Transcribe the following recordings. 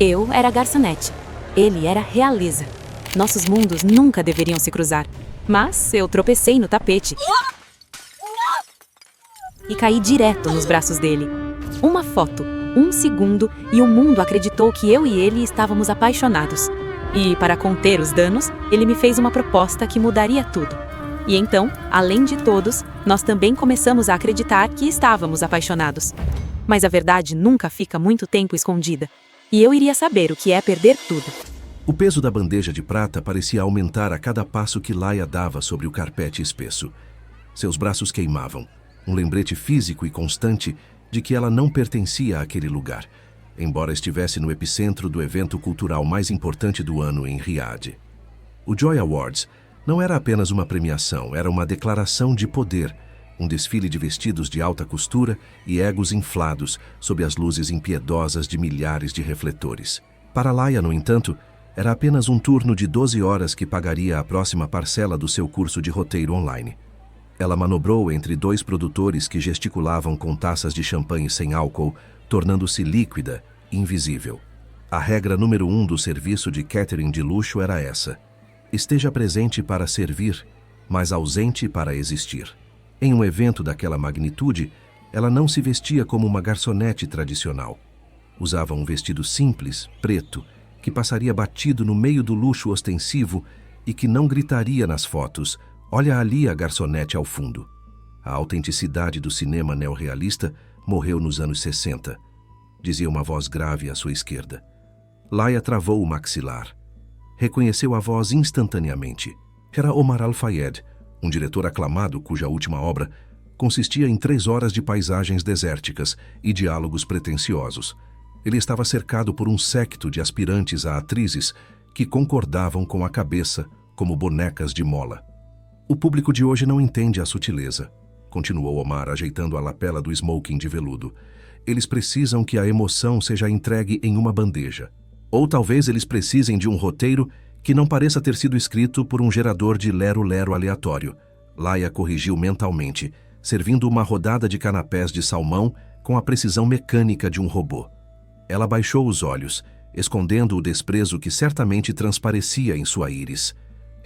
Eu era a garçonete. Ele era a realeza. Nossos mundos nunca deveriam se cruzar. Mas eu tropecei no tapete e caí direto nos braços dele. Uma foto, um segundo, e o mundo acreditou que eu e ele estávamos apaixonados. E, para conter os danos, ele me fez uma proposta que mudaria tudo. E então, além de todos, nós também começamos a acreditar que estávamos apaixonados. Mas a verdade nunca fica muito tempo escondida. E eu iria saber o que é perder tudo. O peso da bandeja de prata parecia aumentar a cada passo que Laia dava sobre o carpete espesso. Seus braços queimavam, um lembrete físico e constante de que ela não pertencia àquele lugar, embora estivesse no epicentro do evento cultural mais importante do ano em Riad. O Joy Awards não era apenas uma premiação, era uma declaração de poder, um desfile de vestidos de alta costura e egos inflados sob as luzes impiedosas de milhares de refletores. Para Laia, no entanto, era apenas um turno de 12 horas que pagaria a próxima parcela do seu curso de roteiro online. Ela manobrou entre dois produtores que gesticulavam com taças de champanhe sem álcool, tornando-se líquida, invisível. A regra número 1 do serviço de catering de luxo era essa: esteja presente para servir, mas ausente para existir. Em um evento daquela magnitude, ela não se vestia como uma garçonete tradicional. Usava um vestido simples, preto, que passaria batido no meio do luxo ostensivo e que não gritaria nas fotos: "Olha ali a garçonete ao fundo." A autenticidade do cinema neorrealista morreu nos anos 60, dizia uma voz grave à sua esquerda. Laia travou o maxilar. Reconheceu a voz instantaneamente. Era Omar Al-Fayed, um diretor aclamado cuja última obra consistia em 3 horas de paisagens desérticas e diálogos pretensiosos. Ele estava cercado por um séquito de aspirantes a atrizes que concordavam com a cabeça como bonecas de mola. "O público de hoje não entende a sutileza", continuou Omar, ajeitando a lapela do smoking de veludo. "Eles precisam que a emoção seja entregue em uma bandeja. Ou talvez eles precisem de um roteiro que não pareça ter sido escrito por um gerador de lero-lero aleatório." Laia corrigiu mentalmente, servindo uma rodada de canapés de salmão com a precisão mecânica de um robô. Ela baixou os olhos, escondendo o desprezo que certamente transparecia em sua íris.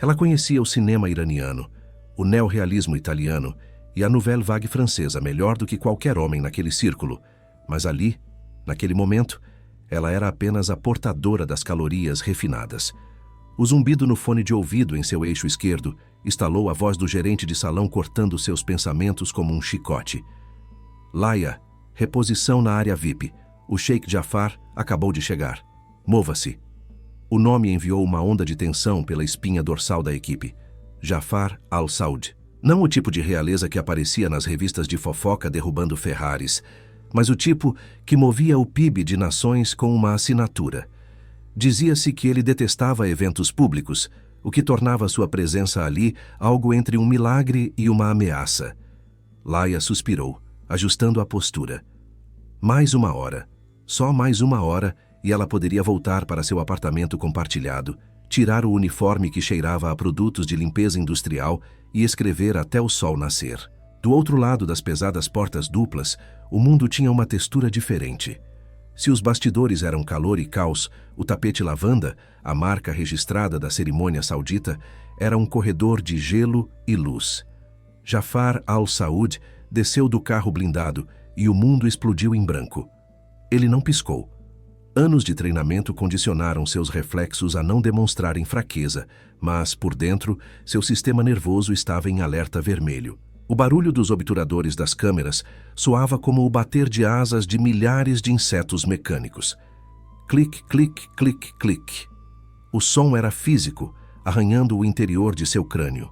Ela conhecia o cinema iraniano, o neorrealismo italiano e a nouvelle vague francesa melhor do que qualquer homem naquele círculo, mas ali, naquele momento, ela era apenas a portadora das calorias refinadas. O zumbido no fone de ouvido em seu eixo esquerdo estalou a voz do gerente de salão cortando seus pensamentos como um chicote. "Laia, reposição na área VIP. O Sheikh Jafar acabou de chegar. Mova-se." O nome enviou uma onda de tensão pela espinha dorsal da equipe. Jafar Al-Saud. Não o tipo de realeza que aparecia nas revistas de fofoca derrubando Ferraris, mas o tipo que movia o PIB de nações com uma assinatura. Dizia-se que ele detestava eventos públicos, o que tornava sua presença ali algo entre um milagre e uma ameaça. Laia suspirou, ajustando a postura. Mais 1 hora. Só mais 1 hora e ela poderia voltar para seu apartamento compartilhado, tirar o uniforme que cheirava a produtos de limpeza industrial e escrever até o sol nascer. Do outro lado das pesadas portas duplas, o mundo tinha uma textura diferente. Se os bastidores eram calor e caos, o tapete lavanda, a marca registrada da cerimônia saudita, era um corredor de gelo e luz. Jafar Al-Saud desceu do carro blindado e o mundo explodiu em branco. Ele não piscou. Anos de treinamento condicionaram seus reflexos a não demonstrarem fraqueza, mas, por dentro, seu sistema nervoso estava em alerta vermelho. O barulho dos obturadores das câmeras soava como o bater de asas de milhares de insetos mecânicos. Clique, clique, clique, clique. O som era físico, arranhando o interior de seu crânio.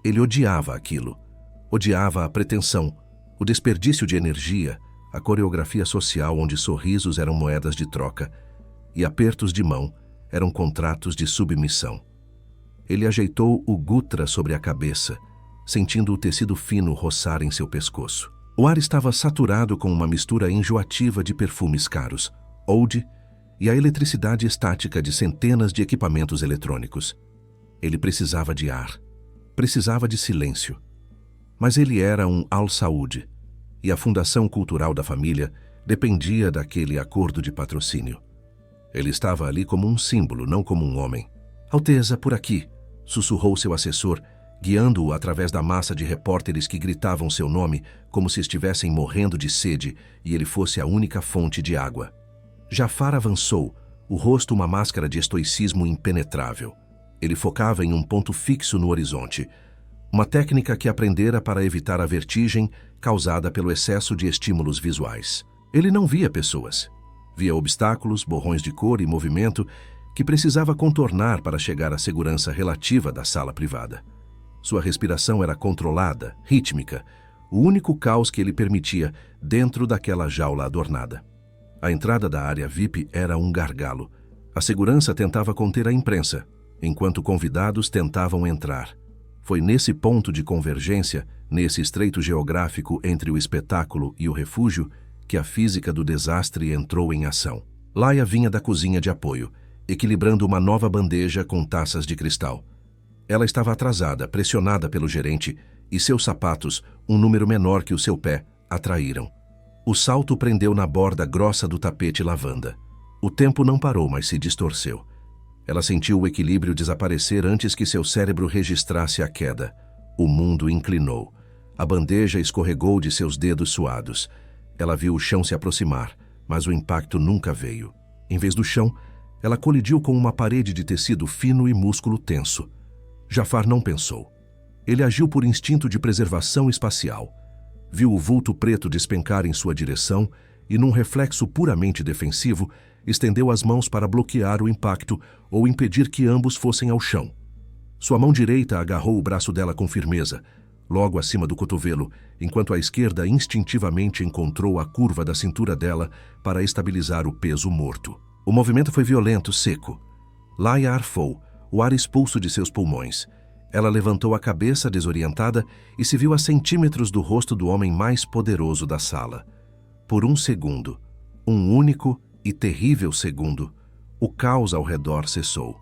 Ele odiava aquilo. Odiava a pretensão, o desperdício de energia, a coreografia social onde sorrisos eram moedas de troca e apertos de mão eram contratos de submissão. Ele ajeitou o gutra sobre a cabeça, sentindo o tecido fino roçar em seu pescoço. O ar estava saturado com uma mistura enjoativa de perfumes caros, oud e a eletricidade estática de centenas de equipamentos eletrônicos. Ele precisava de ar, precisava de silêncio. Mas ele era um Al-Saud, e a fundação cultural da família dependia daquele acordo de patrocínio. Ele estava ali como um símbolo, não como um homem. "Alteza, por aqui", sussurrou seu assessor, guiando-o através da massa de repórteres que gritavam seu nome como se estivessem morrendo de sede e ele fosse a única fonte de água. Jafar avançou, o rosto uma máscara de estoicismo impenetrável. Ele focava em um ponto fixo no horizonte, uma técnica que aprendera para evitar a vertigem causada pelo excesso de estímulos visuais. Ele não via pessoas. Via obstáculos, borrões de cor e movimento que precisava contornar para chegar à segurança relativa da sala privada. Sua respiração era controlada, rítmica, o único caos que ele permitia dentro daquela jaula adornada. A entrada da área VIP era um gargalo. A segurança tentava conter a imprensa, enquanto convidados tentavam entrar. Foi nesse ponto de convergência, nesse estreito geográfico entre o espetáculo e o refúgio, que a física do desastre entrou em ação. Laia vinha da cozinha de apoio, equilibrando uma nova bandeja com taças de cristal. Ela estava atrasada, pressionada pelo gerente, e seus sapatos, um número menor que o seu pé, atraíram. O salto prendeu na borda grossa do tapete lavanda. O tempo não parou, mas se distorceu. Ela sentiu o equilíbrio desaparecer antes que seu cérebro registrasse a queda. O mundo inclinou. A bandeja escorregou de seus dedos suados. Ela viu o chão se aproximar, mas o impacto nunca veio. Em vez do chão, ela colidiu com uma parede de tecido fino e músculo tenso. Jafar não pensou. Ele agiu por instinto de preservação espacial. Viu o vulto preto despencar em sua direção e, num reflexo puramente defensivo, estendeu as mãos para bloquear o impacto ou impedir que ambos fossem ao chão. Sua mão direita agarrou o braço dela com firmeza, logo acima do cotovelo, enquanto a esquerda instintivamente encontrou a curva da cintura dela para estabilizar o peso morto. O movimento foi violento, seco. Laia arfou, o ar expulso de seus pulmões. Ela levantou a cabeça desorientada e se viu a centímetros do rosto do homem mais poderoso da sala. Por um segundo, um único e terrível segundo, o caos ao redor cessou.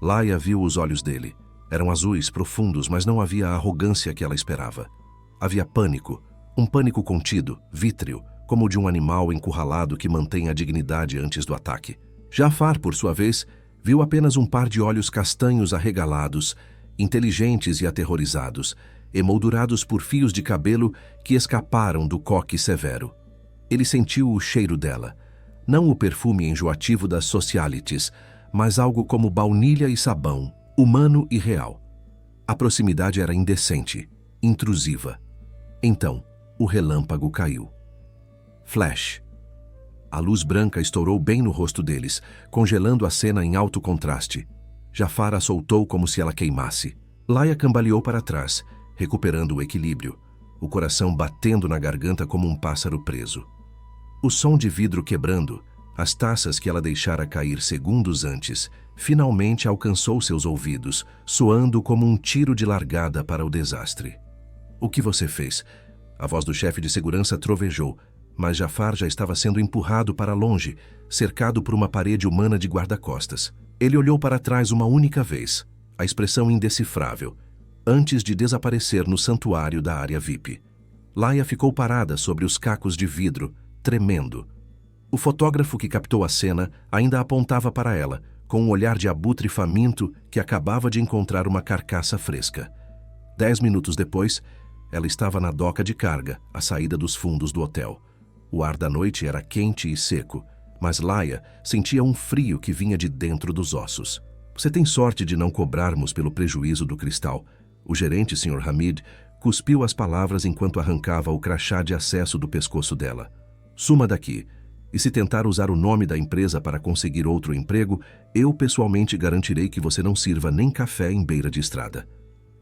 Laia viu os olhos dele. Eram azuis, profundos, mas não havia a arrogância que ela esperava. Havia pânico, um pânico contido, vítreo, como o de um animal encurralado que mantém a dignidade antes do ataque. Jafar, por sua vez, viu apenas um par de olhos castanhos arregalados, inteligentes e aterrorizados, emoldurados por fios de cabelo que escaparam do coque severo. Ele sentiu o cheiro dela, não o perfume enjoativo das socialities, mas algo como baunilha e sabão, humano e real. A proximidade era indecente, intrusiva. Então, o relâmpago caiu. Flash. A luz branca estourou bem no rosto deles, congelando a cena em alto contraste. Jafar a soltou como se ela queimasse. Laia cambaleou para trás, recuperando o equilíbrio, o coração batendo na garganta como um pássaro preso. O som de vidro quebrando, as taças que ela deixara cair segundos antes, finalmente alcançou seus ouvidos, soando como um tiro de largada para o desastre. "O que você fez?" A voz do chefe de segurança trovejou, mas Jafar já estava sendo empurrado para longe, cercado por uma parede humana de guarda-costas. Ele olhou para trás uma única vez, a expressão indecifrável, antes de desaparecer no santuário da área VIP. Laia ficou parada sobre os cacos de vidro, tremendo. O fotógrafo que captou a cena ainda apontava para ela, com um olhar de abutre faminto que acabava de encontrar uma carcaça fresca. 10 minutos depois, ela estava na doca de carga, à saída dos fundos do hotel. O ar da noite era quente e seco, mas Laia sentia um frio que vinha de dentro dos ossos. "Você tem sorte de não cobrarmos pelo prejuízo do cristal." O gerente, Sr. Hamid, cuspiu as palavras enquanto arrancava o crachá de acesso do pescoço dela. "Suma daqui. E se tentar usar o nome da empresa para conseguir outro emprego, eu pessoalmente garantirei que você não sirva nem café em beira de estrada."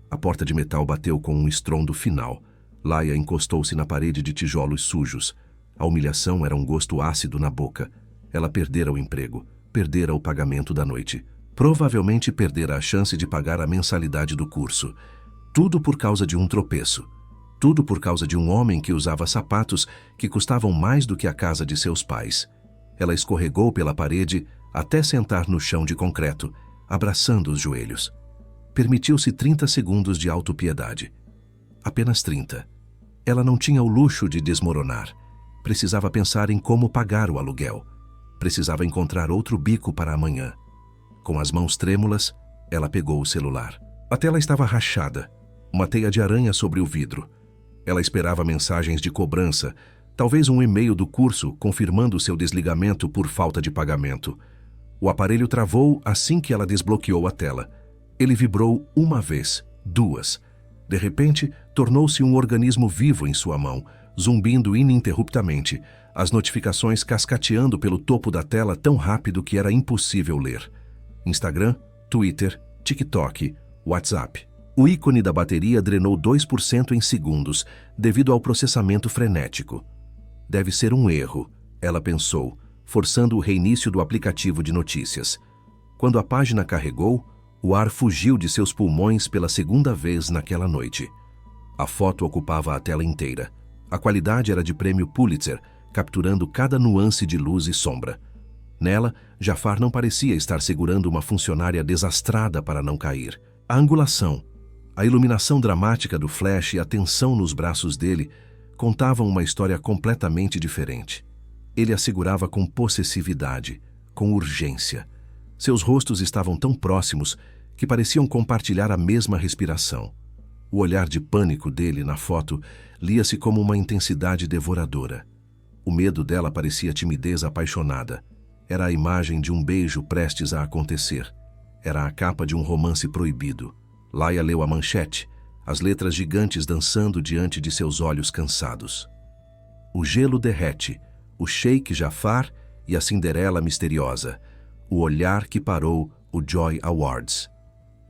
A porta de metal bateu com um estrondo final. Laia encostou-se na parede de tijolos sujos. A humilhação era um gosto ácido na boca. Ela perdera o emprego, perdera o pagamento da noite. Provavelmente perdera a chance de pagar a mensalidade do curso. Tudo por causa de um tropeço. Tudo por causa de um homem que usava sapatos que custavam mais do que a casa de seus pais. Ela escorregou pela parede até sentar no chão de concreto, abraçando os joelhos. Permitiu-se 30 segundos de autopiedade. Apenas 30. Ela não tinha o luxo de desmoronar. Precisava pensar em como pagar o aluguel. Precisava encontrar outro bico para amanhã. Com as mãos trêmulas, ela pegou o celular. A tela estava rachada, uma teia de aranha sobre o vidro. Ela esperava mensagens de cobrança, talvez um e-mail do curso confirmando seu desligamento por falta de pagamento. O aparelho travou assim que ela desbloqueou a tela. Ele vibrou uma vez, duas. De repente, tornou-se um organismo vivo em sua mão, zumbindo ininterruptamente, as notificações cascateando pelo topo da tela tão rápido que era impossível ler. Instagram, Twitter, TikTok, WhatsApp. O ícone da bateria drenou 2% em segundos, devido ao processamento frenético. Deve ser um erro, ela pensou, forçando o reinício do aplicativo de notícias. Quando a página carregou, o ar fugiu de seus pulmões pela segunda vez naquela noite. A foto ocupava a tela inteira. A qualidade era de prêmio Pulitzer, capturando cada nuance de luz e sombra. Nela, Jafar não parecia estar segurando uma funcionária desastrada para não cair. A angulação, a iluminação dramática do flash e a tensão nos braços dele contavam uma história completamente diferente. Ele a segurava com possessividade, com urgência. Seus rostos estavam tão próximos que pareciam compartilhar a mesma respiração. O olhar de pânico dele na foto lia-se como uma intensidade devoradora. O medo dela parecia timidez apaixonada. Era a imagem de um beijo prestes a acontecer. Era a capa de um romance proibido. Laia leu a manchete, as letras gigantes dançando diante de seus olhos cansados. O gelo derrete, o Sheikh Jafar e a Cinderela misteriosa. O olhar que parou o Joy Awards.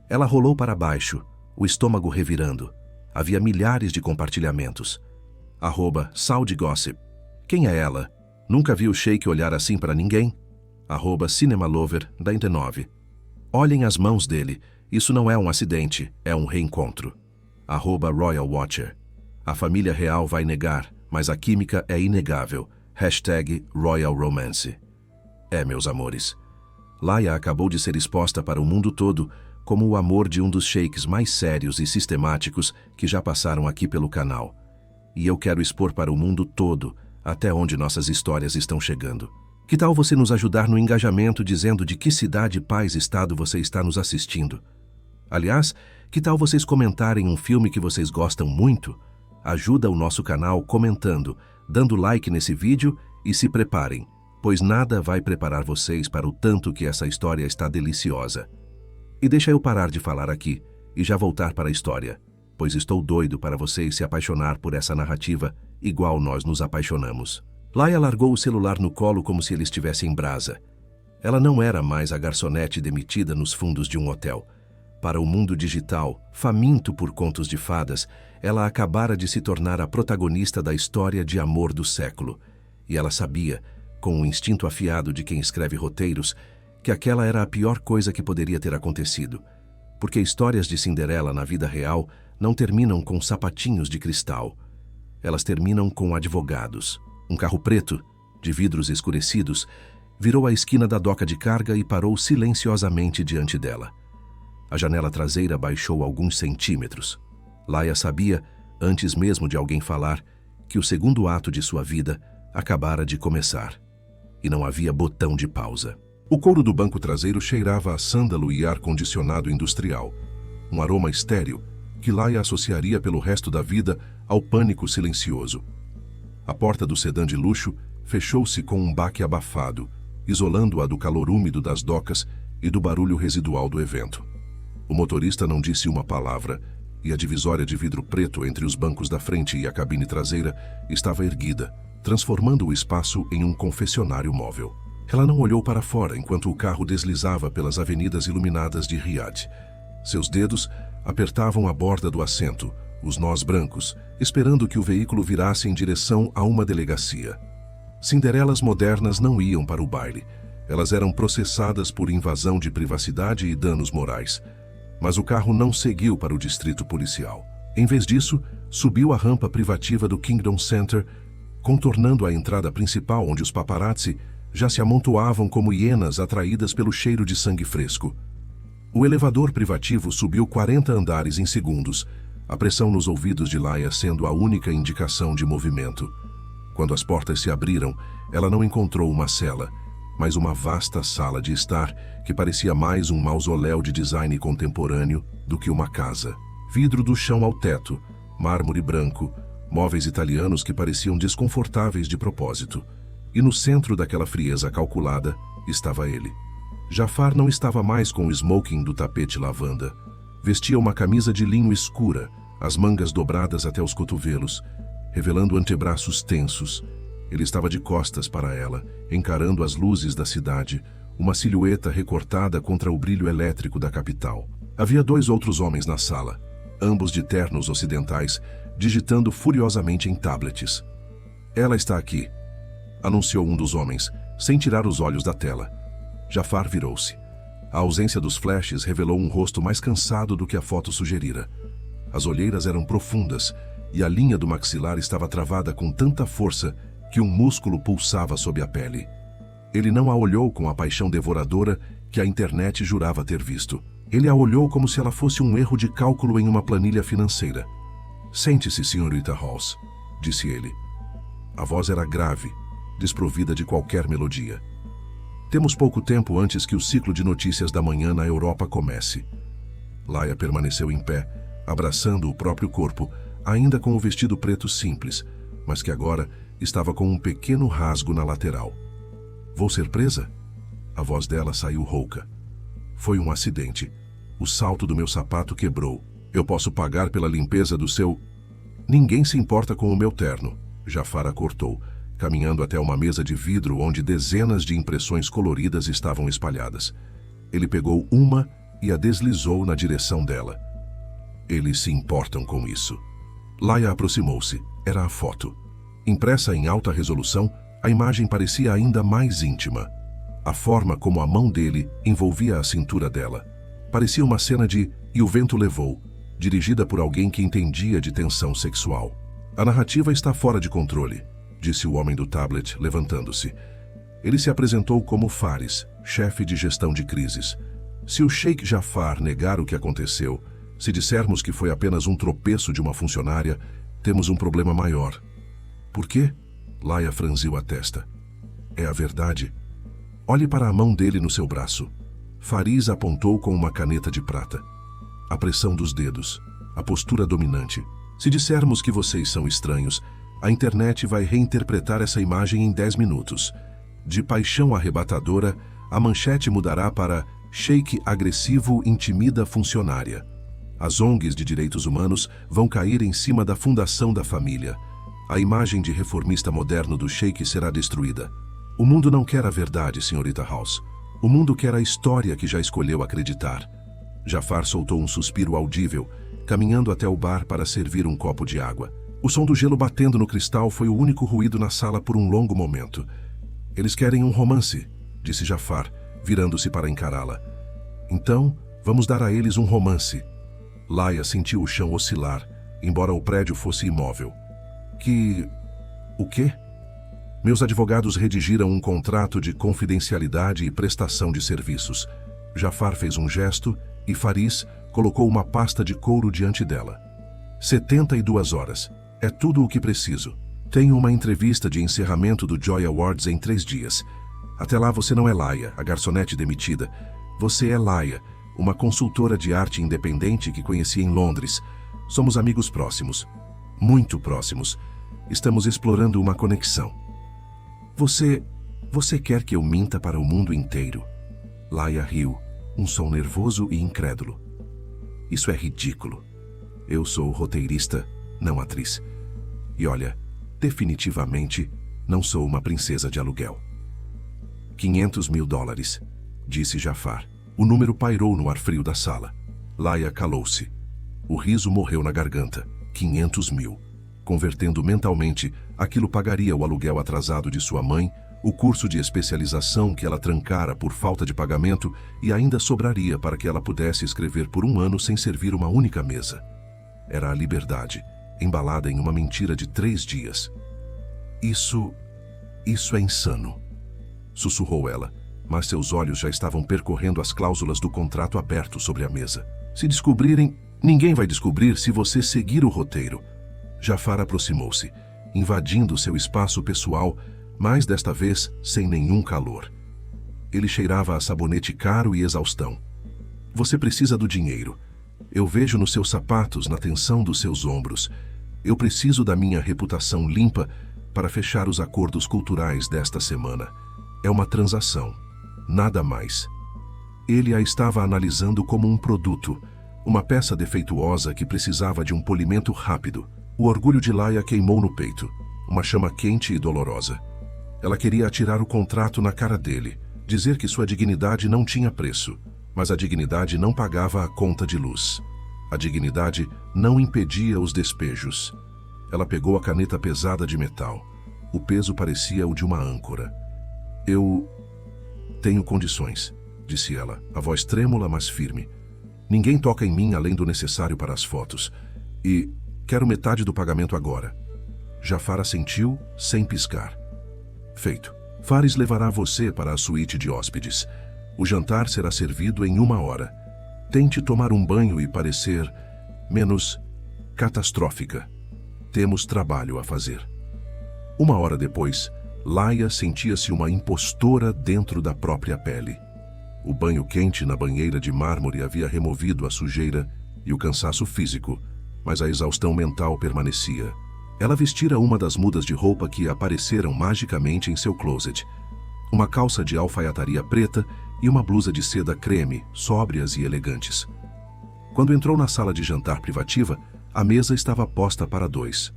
Ela rolou para baixo, o estômago revirando. Havia milhares de compartilhamentos. @SaudiGossip. Quem é ela? Nunca vi o Sheikh olhar assim para ninguém. @CinemaLover99. Olhem as mãos dele. Isso não é um acidente, é um reencontro. @RoyalWatcher. A família real vai negar, mas a química é inegável. #RoyalRomance. Meus amores. Laia acabou de ser exposta para o mundo todo como o amor de um dos sheiks mais sérios e sistemáticos que já passaram aqui pelo canal. E eu quero expor para o mundo todo até onde nossas histórias estão chegando. Que tal você nos ajudar no engajamento dizendo de que cidade, país, estado você está nos assistindo? Aliás, que tal vocês comentarem um filme que vocês gostam muito? Ajuda o nosso canal comentando, dando like nesse vídeo e se preparem, pois nada vai preparar vocês para o tanto que essa história está deliciosa. E deixa eu parar de falar aqui e já voltar para a história, pois estou doido para vocês se apaixonar por essa narrativa igual nós nos apaixonamos. Laia largou o celular no colo como se ele estivesse em brasa. Ela não era mais a garçonete demitida nos fundos de um hotel. Para o mundo digital, faminto por contos de fadas, ela acabara de se tornar a protagonista da história de amor do século. E ela sabia, com o instinto afiado de quem escreve roteiros, que aquela era a pior coisa que poderia ter acontecido. Porque histórias de Cinderela na vida real não terminam com sapatinhos de cristal. Elas terminam com advogados. Um carro preto, de vidros escurecidos, virou a esquina da doca de carga e parou silenciosamente diante dela. A janela traseira baixou alguns centímetros. Laia sabia, antes mesmo de alguém falar, que o segundo ato de sua vida acabara de começar. E não havia botão de pausa. O couro do banco traseiro cheirava a sândalo e ar-condicionado industrial. Um aroma estéril que Laia associaria pelo resto da vida ao pânico silencioso. A porta do sedã de luxo fechou-se com um baque abafado, isolando-a do calor úmido das docas e do barulho residual do evento. O motorista não disse uma palavra, e a divisória de vidro preto entre os bancos da frente e a cabine traseira estava erguida, transformando o espaço em um confessionário móvel. Ela não olhou para fora enquanto o carro deslizava pelas avenidas iluminadas de Riad. Seus dedos apertavam a borda do assento, os nós brancos, esperando que o veículo virasse em direção a uma delegacia. Cinderelas modernas não iam para o baile. Elas eram processadas por invasão de privacidade e danos morais. Mas o carro não seguiu para o distrito policial. Em vez disso, subiu a rampa privativa do Kingdom Center, contornando a entrada principal onde os paparazzi já se amontoavam como hienas atraídas pelo cheiro de sangue fresco. O elevador privativo subiu 40 andares em segundos, a pressão nos ouvidos de Laia sendo a única indicação de movimento. Quando as portas se abriram, ela não encontrou uma cela, mas uma vasta sala de estar que parecia mais um mausoléu de design contemporâneo do que uma casa. Vidro do chão ao teto, mármore branco, móveis italianos que pareciam desconfortáveis de propósito. E no centro daquela frieza calculada estava ele. Jafar não estava mais com o smoking do tapete lavanda. Vestia uma camisa de linho escura, as mangas dobradas até os cotovelos, revelando antebraços tensos. Ele estava de costas para ela, encarando as luzes da cidade, uma silhueta recortada contra o brilho elétrico da capital. Havia 2 outros homens na sala, ambos de ternos ocidentais, digitando furiosamente em tablets. "Ela está aqui", anunciou um dos homens, sem tirar os olhos da tela. Jafar virou-se. A ausência dos flashes revelou um rosto mais cansado do que a foto sugerira. As olheiras eram profundas e a linha do maxilar estava travada com tanta força que um músculo pulsava sob a pele. Ele não a olhou com a paixão devoradora que a internet jurava ter visto. Ele a olhou como se ela fosse um erro de cálculo em uma planilha financeira. "Sente-se, senhorita Halls", disse ele. A voz era grave, desprovida de qualquer melodia. "Temos pouco tempo antes que o ciclo de notícias da manhã na Europa comece." Laia permaneceu em pé, abraçando o próprio corpo, ainda com o vestido preto simples, mas que agora estava com um pequeno rasgo na lateral. "Vou ser presa?" A voz dela saiu rouca. "Foi um acidente. O salto do meu sapato quebrou. Eu posso pagar pela limpeza do seu..." "Ninguém se importa com o meu terno", Jafar a cortou, caminhando até uma mesa de vidro onde dezenas de impressões coloridas estavam espalhadas. Ele pegou uma e a deslizou na direção dela. "Eles se importam com isso." Laia aproximou-se. Era a foto. Impressa em alta resolução, a imagem parecia ainda mais íntima. A forma como a mão dele envolvia a cintura dela. Parecia uma cena de "E o vento levou", dirigida por alguém que entendia de tensão sexual. "A narrativa está fora de controle", disse o homem do tablet, levantando-se. Ele se apresentou como Faris, chefe de gestão de crises. "Se o Sheikh Jafar negar o que aconteceu, se dissermos que foi apenas um tropeço de uma funcionária, temos um problema maior." "Por quê?" Laia franziu a testa. "É a verdade. Olhe para a mão dele no seu braço." Faris apontou com uma caneta de prata. "A pressão dos dedos, a postura dominante. Se dissermos que vocês são estranhos, a internet vai reinterpretar essa imagem em 10 minutos. De paixão arrebatadora, a manchete mudará para Sheikh agressivo intimida funcionária. As ONGs de direitos humanos vão cair em cima da fundação da família. A imagem de reformista moderno do Sheikh será destruída. O mundo não quer a verdade, senhorita House. O mundo quer a história que já escolheu acreditar." Jafar soltou um suspiro audível, caminhando até o bar para servir um copo de água. O som do gelo batendo no cristal foi o único ruído na sala por um longo momento. "Eles querem um romance", disse Jafar, virando-se para encará-la. "Então, vamos dar a eles um romance." Laia sentiu o chão oscilar, embora o prédio fosse imóvel. O quê?" "Meus advogados redigiram um contrato de confidencialidade e prestação de serviços." Jafar fez um gesto e Faris colocou uma pasta de couro diante dela. 72 horas. É tudo o que preciso. Tenho uma entrevista de encerramento do Joy Awards em 3 dias. Até lá você não é Laia, a garçonete demitida. Você é Laia, uma consultora de arte independente que conheci em Londres. Somos amigos próximos. Muito próximos. Estamos explorando uma conexão. Você quer que eu minta para o mundo inteiro?" Laia riu, um som nervoso e incrédulo. "Isso é ridículo. Eu sou roteirista, não atriz. E olha, definitivamente não sou uma princesa de aluguel." $500 mil, disse Jafar. O número pairou no ar frio da sala. Laia calou-se. O riso morreu na garganta. 500 mil. Convertendo mentalmente, aquilo pagaria o aluguel atrasado de sua mãe, o curso de especialização que ela trancara por falta de pagamento e ainda sobraria para que ela pudesse escrever por 1 ano sem servir uma única mesa. Era a liberdade, embalada em uma mentira de 3 dias. Isso é insano, sussurrou ela, mas seus olhos já estavam percorrendo as cláusulas do contrato aberto sobre a mesa. Se descobrirem, ninguém vai descobrir se você seguir o roteiro. Jafar aproximou-se, invadindo seu espaço pessoal, mas desta vez sem nenhum calor. Ele cheirava a sabonete caro e exaustão. Você precisa do dinheiro. Eu vejo nos seus sapatos, na tensão dos seus ombros. Eu preciso da minha reputação limpa para fechar os acordos culturais desta semana. É uma transação. Nada mais. Ele a estava analisando como um produto, uma peça defeituosa que precisava de um polimento rápido. O orgulho de Laia queimou no peito, uma chama quente e dolorosa. Ela queria atirar o contrato na cara dele, dizer que sua dignidade não tinha preço, mas a dignidade não pagava a conta de luz. A dignidade não impedia os despejos. Ela pegou a caneta pesada de metal. O peso parecia o de uma âncora. Eu tenho condições, disse ela, a voz trêmula, mas firme. Ninguém toca em mim além do necessário para as fotos. E quero metade do pagamento agora. Jafar assentiu, sem piscar. Feito. Fares levará você para a suíte de hóspedes. O jantar será servido em 1 hora. Tente tomar um banho e parecer menos catastrófica. Temos trabalho a fazer. 1 hora depois, Laia sentia-se uma impostora dentro da própria pele. O banho quente na banheira de mármore havia removido a sujeira e o cansaço físico, mas a exaustão mental permanecia. Ela vestira uma das mudas de roupa que apareceram magicamente em seu closet. Uma calça de alfaiataria preta e uma blusa de seda creme, sóbrias e elegantes. Quando entrou na sala de jantar privativa, a mesa estava posta para 2.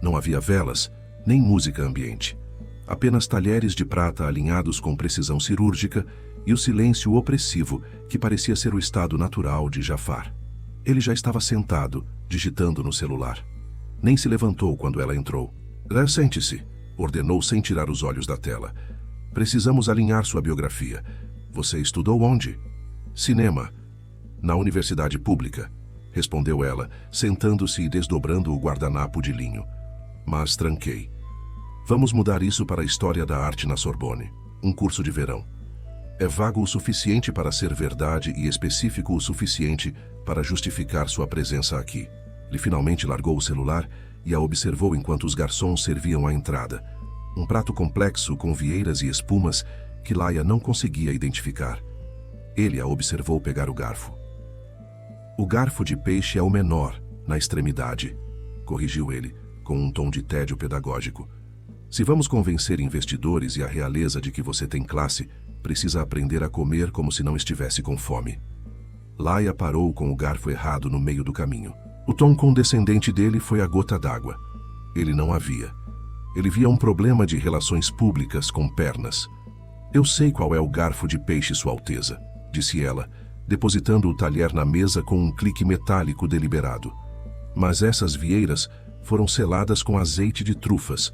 Não havia velas, nem música ambiente. Apenas talheres de prata alinhados com precisão cirúrgica e o silêncio opressivo que parecia ser o estado natural de Jafar. Ele já estava sentado, digitando no celular. Nem se levantou quando ela entrou. Sente-se, ordenou sem tirar os olhos da tela. Precisamos alinhar sua biografia. Você estudou onde? Cinema. Na universidade pública, respondeu ela, sentando-se e desdobrando o guardanapo de linho. Mas tranquei. Vamos mudar isso para a História da Arte na Sorbonne, um curso de verão. É vago o suficiente para ser verdade e específico o suficiente para justificar sua presença aqui. Ele finalmente largou o celular e a observou enquanto os garçons serviam a entrada. Um prato complexo com vieiras e espumas que Laia não conseguia identificar. Ele a observou pegar o garfo. O garfo de peixe é o menor, na extremidade, corrigiu ele, com um tom de tédio pedagógico. Se vamos convencer investidores e a realeza de que você tem classe, precisa aprender a comer como se não estivesse com fome. Laia parou com o garfo errado no meio do caminho. O tom condescendente dele foi a gota d'água. Ele não a via. Ele via um problema de relações públicas com pernas. Eu sei qual é o garfo de peixe, Sua Alteza, disse ela, depositando o talher na mesa com um clique metálico deliberado. Mas essas vieiras foram seladas com azeite de trufas,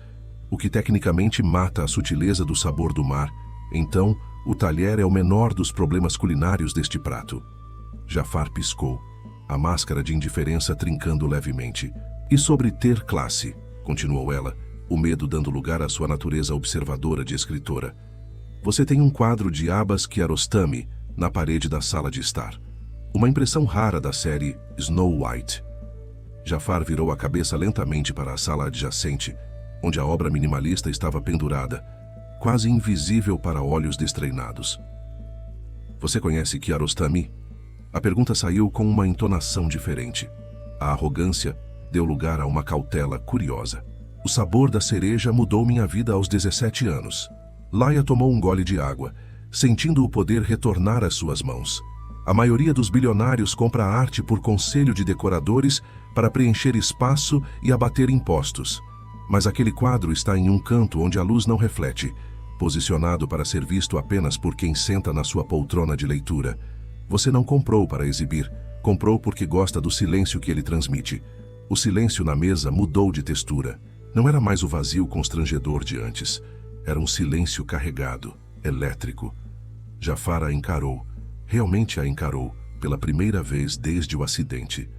o que tecnicamente mata a sutileza do sabor do mar. Então, o talher é o menor dos problemas culinários deste prato. Jafar piscou, a máscara de indiferença trincando levemente. E sobre ter classe, continuou ela, o medo dando lugar à sua natureza observadora de escritora. Você tem um quadro de Abbas Kiarostami na parede da sala de estar. Uma impressão rara da série Snow White. Jafar virou a cabeça lentamente para a sala adjacente, onde a obra minimalista estava pendurada, quase invisível para olhos destreinados. Você conhece Kiarostami? A pergunta saiu com uma entonação diferente. A arrogância deu lugar a uma cautela curiosa. O sabor da cereja mudou minha vida aos 17 anos. Laia tomou um gole de água, sentindo o poder retornar às suas mãos. A maioria dos bilionários compra arte por conselho de decoradores para preencher espaço e abater impostos. Mas aquele quadro está em um canto onde a luz não reflete, posicionado para ser visto apenas por quem senta na sua poltrona de leitura. Você não comprou para exibir, comprou porque gosta do silêncio que ele transmite. O silêncio na mesa mudou de textura. Não era mais o vazio constrangedor de antes. Era um silêncio carregado, elétrico. Jafar a encarou, realmente a encarou, pela primeira vez desde o acidente.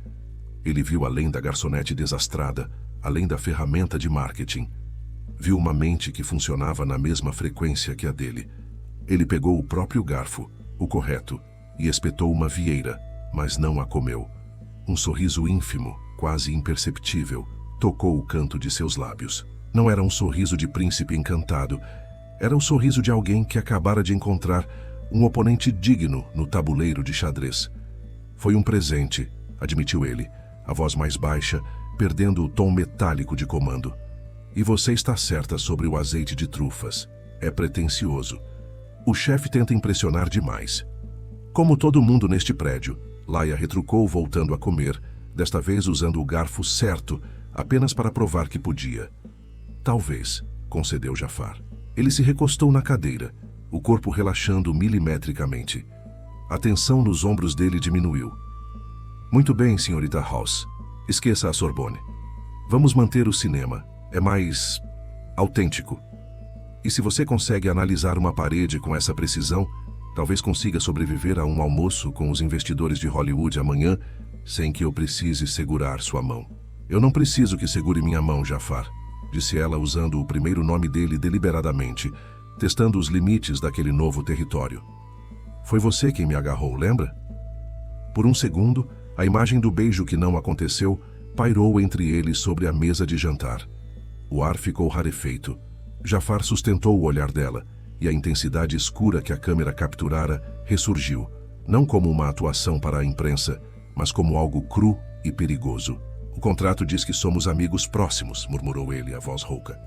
Ele viu além da garçonete desastrada, além da ferramenta de marketing. Viu uma mente que funcionava na mesma frequência que a dele. Ele pegou o próprio garfo, o correto, e espetou uma vieira, mas não a comeu. Um sorriso ínfimo, quase imperceptível, tocou o canto de seus lábios. Não era um sorriso de príncipe encantado, Era o sorriso de alguém que acabara de encontrar um oponente digno no tabuleiro de xadrez. Foi um presente, admitiu ele, a voz mais baixa, perdendo o tom metálico de comando. E você está certa sobre o azeite de trufas. É pretensioso. O chefe tenta impressionar demais. Como todo mundo neste prédio, Laia retrucou voltando a comer, desta vez usando o garfo certo, apenas para provar que podia. Talvez, concedeu Jafar. Ele se recostou na cadeira, o corpo relaxando milimetricamente. A tensão nos ombros dele diminuiu. Muito bem, senhorita House. Esqueça a Sorbonne. Vamos manter o cinema. É mais autêntico. E se você consegue analisar uma parede com essa precisão, talvez consiga sobreviver a um almoço com os investidores de Hollywood amanhã, sem que eu precise segurar sua mão. Eu não preciso que segure minha mão, Jafar, disse ela usando o primeiro nome dele deliberadamente, testando os limites daquele novo território. Foi você quem me agarrou, lembra? Por um segundo, a imagem do beijo que não aconteceu pairou entre eles sobre a mesa de jantar. O ar ficou rarefeito. Jafar sustentou o olhar dela, e a intensidade escura que a câmera capturara ressurgiu, não como uma atuação para a imprensa, mas como algo cru e perigoso. O contrato diz que somos amigos próximos, murmurou ele, a voz rouca.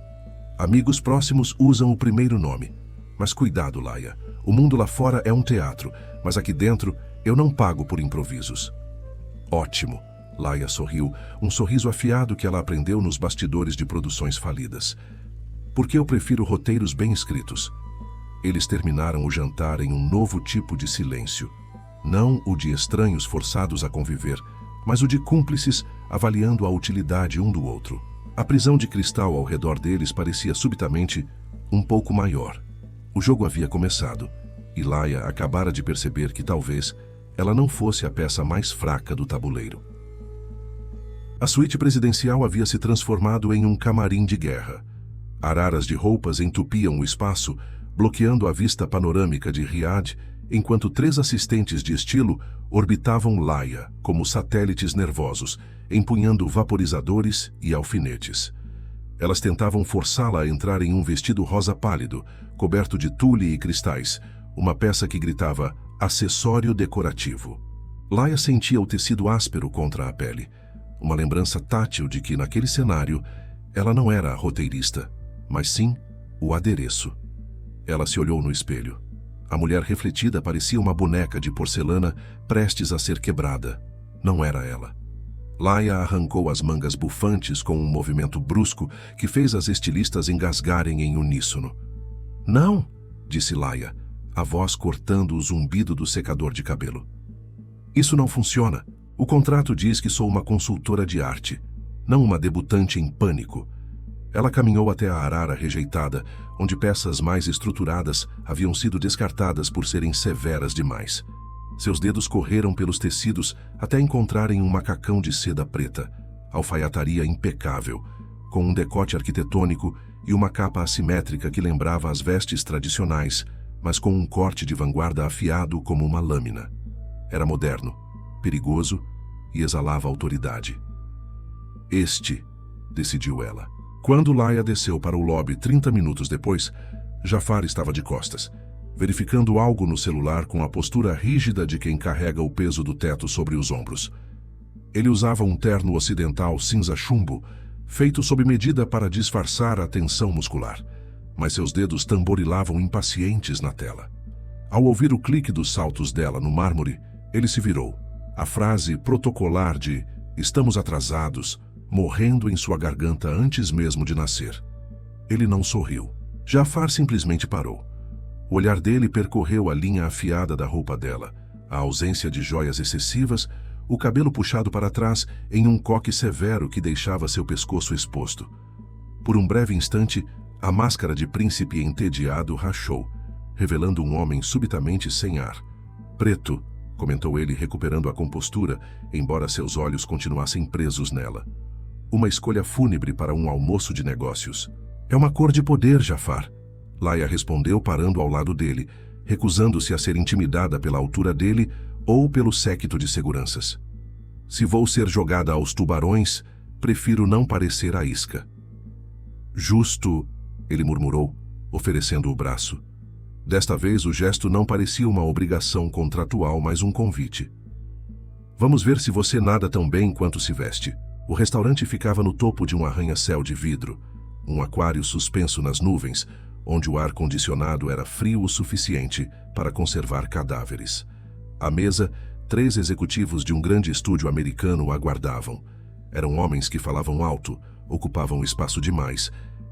Amigos próximos usam o primeiro nome. Mas cuidado, Laia. O mundo lá fora é um teatro, mas aqui dentro eu não pago por improvisos. Ótimo. Laia sorriu, um sorriso afiado que ela aprendeu nos bastidores de produções falidas. Porque eu prefiro roteiros bem escritos. Eles terminaram o jantar em um novo tipo de silêncio. Não o de estranhos forçados a conviver, mas o de cúmplices avaliando a utilidade um do outro. A prisão de cristal ao redor deles parecia subitamente um pouco maior. O jogo havia começado, e Laia acabara de perceber que talvez ela não fosse a peça mais fraca do tabuleiro. A suíte presidencial havia se transformado em um camarim de guerra. Araras de roupas entupiam o espaço, bloqueando a vista panorâmica de Riad, enquanto 3 assistentes de estilo orbitavam Laia como satélites nervosos, empunhando vaporizadores e alfinetes. Elas tentavam forçá-la a entrar em um vestido rosa pálido, coberto de tule e cristais, uma peça que gritava acessório decorativo. Laia sentia o tecido áspero contra a pele, uma lembrança tátil de que, naquele cenário, ela não era a roteirista, mas sim o adereço. Ela se olhou no espelho. A mulher refletida parecia uma boneca de porcelana prestes a ser quebrada. Não era ela. Laia arrancou as mangas bufantes com um movimento brusco que fez as estilistas engasgarem em uníssono. Não, disse Laia, a voz cortando o zumbido do secador de cabelo. Isso não funciona. O contrato diz que sou uma consultora de arte, não uma debutante em pânico. Ela caminhou até a arara rejeitada, onde peças mais estruturadas haviam sido descartadas por serem severas demais. Seus dedos correram pelos tecidos até encontrarem um macacão de seda preta, alfaiataria impecável, com um decote arquitetônico e uma capa assimétrica que lembrava as vestes tradicionais, mas com um corte de vanguarda afiado como uma lâmina. Era moderno, perigoso e exalava autoridade. Este, decidiu ela. Quando Laia desceu para o lobby 30 minutos depois, Jafar estava de costas, verificando algo no celular com a postura rígida de quem carrega o peso do teto sobre os ombros. Ele usava um terno ocidental cinza chumbo, feito sob medida para disfarçar a tensão muscular, mas seus dedos tamborilavam impacientes na tela. Ao ouvir o clique dos saltos dela no mármore, ele se virou. A frase protocolar de "estamos atrasados" morrendo em sua garganta antes mesmo de nascer. Ele não sorriu. Jafar simplesmente parou. O olhar dele percorreu a linha afiada da roupa dela, a ausência de joias excessivas, o cabelo puxado para trás em um coque severo que deixava seu pescoço exposto. Por um breve instante, a máscara de príncipe entediado rachou, revelando um homem subitamente sem ar. Preto, comentou ele recuperando a compostura, embora seus olhos continuassem presos nela. Uma escolha fúnebre para um almoço de negócios. É uma cor de poder, Jafar. Laia respondeu parando ao lado dele, recusando-se a ser intimidada pela altura dele ou pelo séquito de seguranças. Se vou ser jogada aos tubarões, prefiro não parecer a isca. Justo, ele murmurou, oferecendo o braço. Desta vez, o gesto não parecia uma obrigação contratual, mas um convite. Vamos ver se você nada tão bem quanto se veste. O restaurante ficava no topo de um arranha-céu de vidro, um aquário suspenso nas nuvens, onde o ar-condicionado era frio o suficiente para conservar cadáveres. À mesa, 3 executivos de um grande estúdio americano aguardavam. Eram homens que falavam alto, ocupavam espaço demais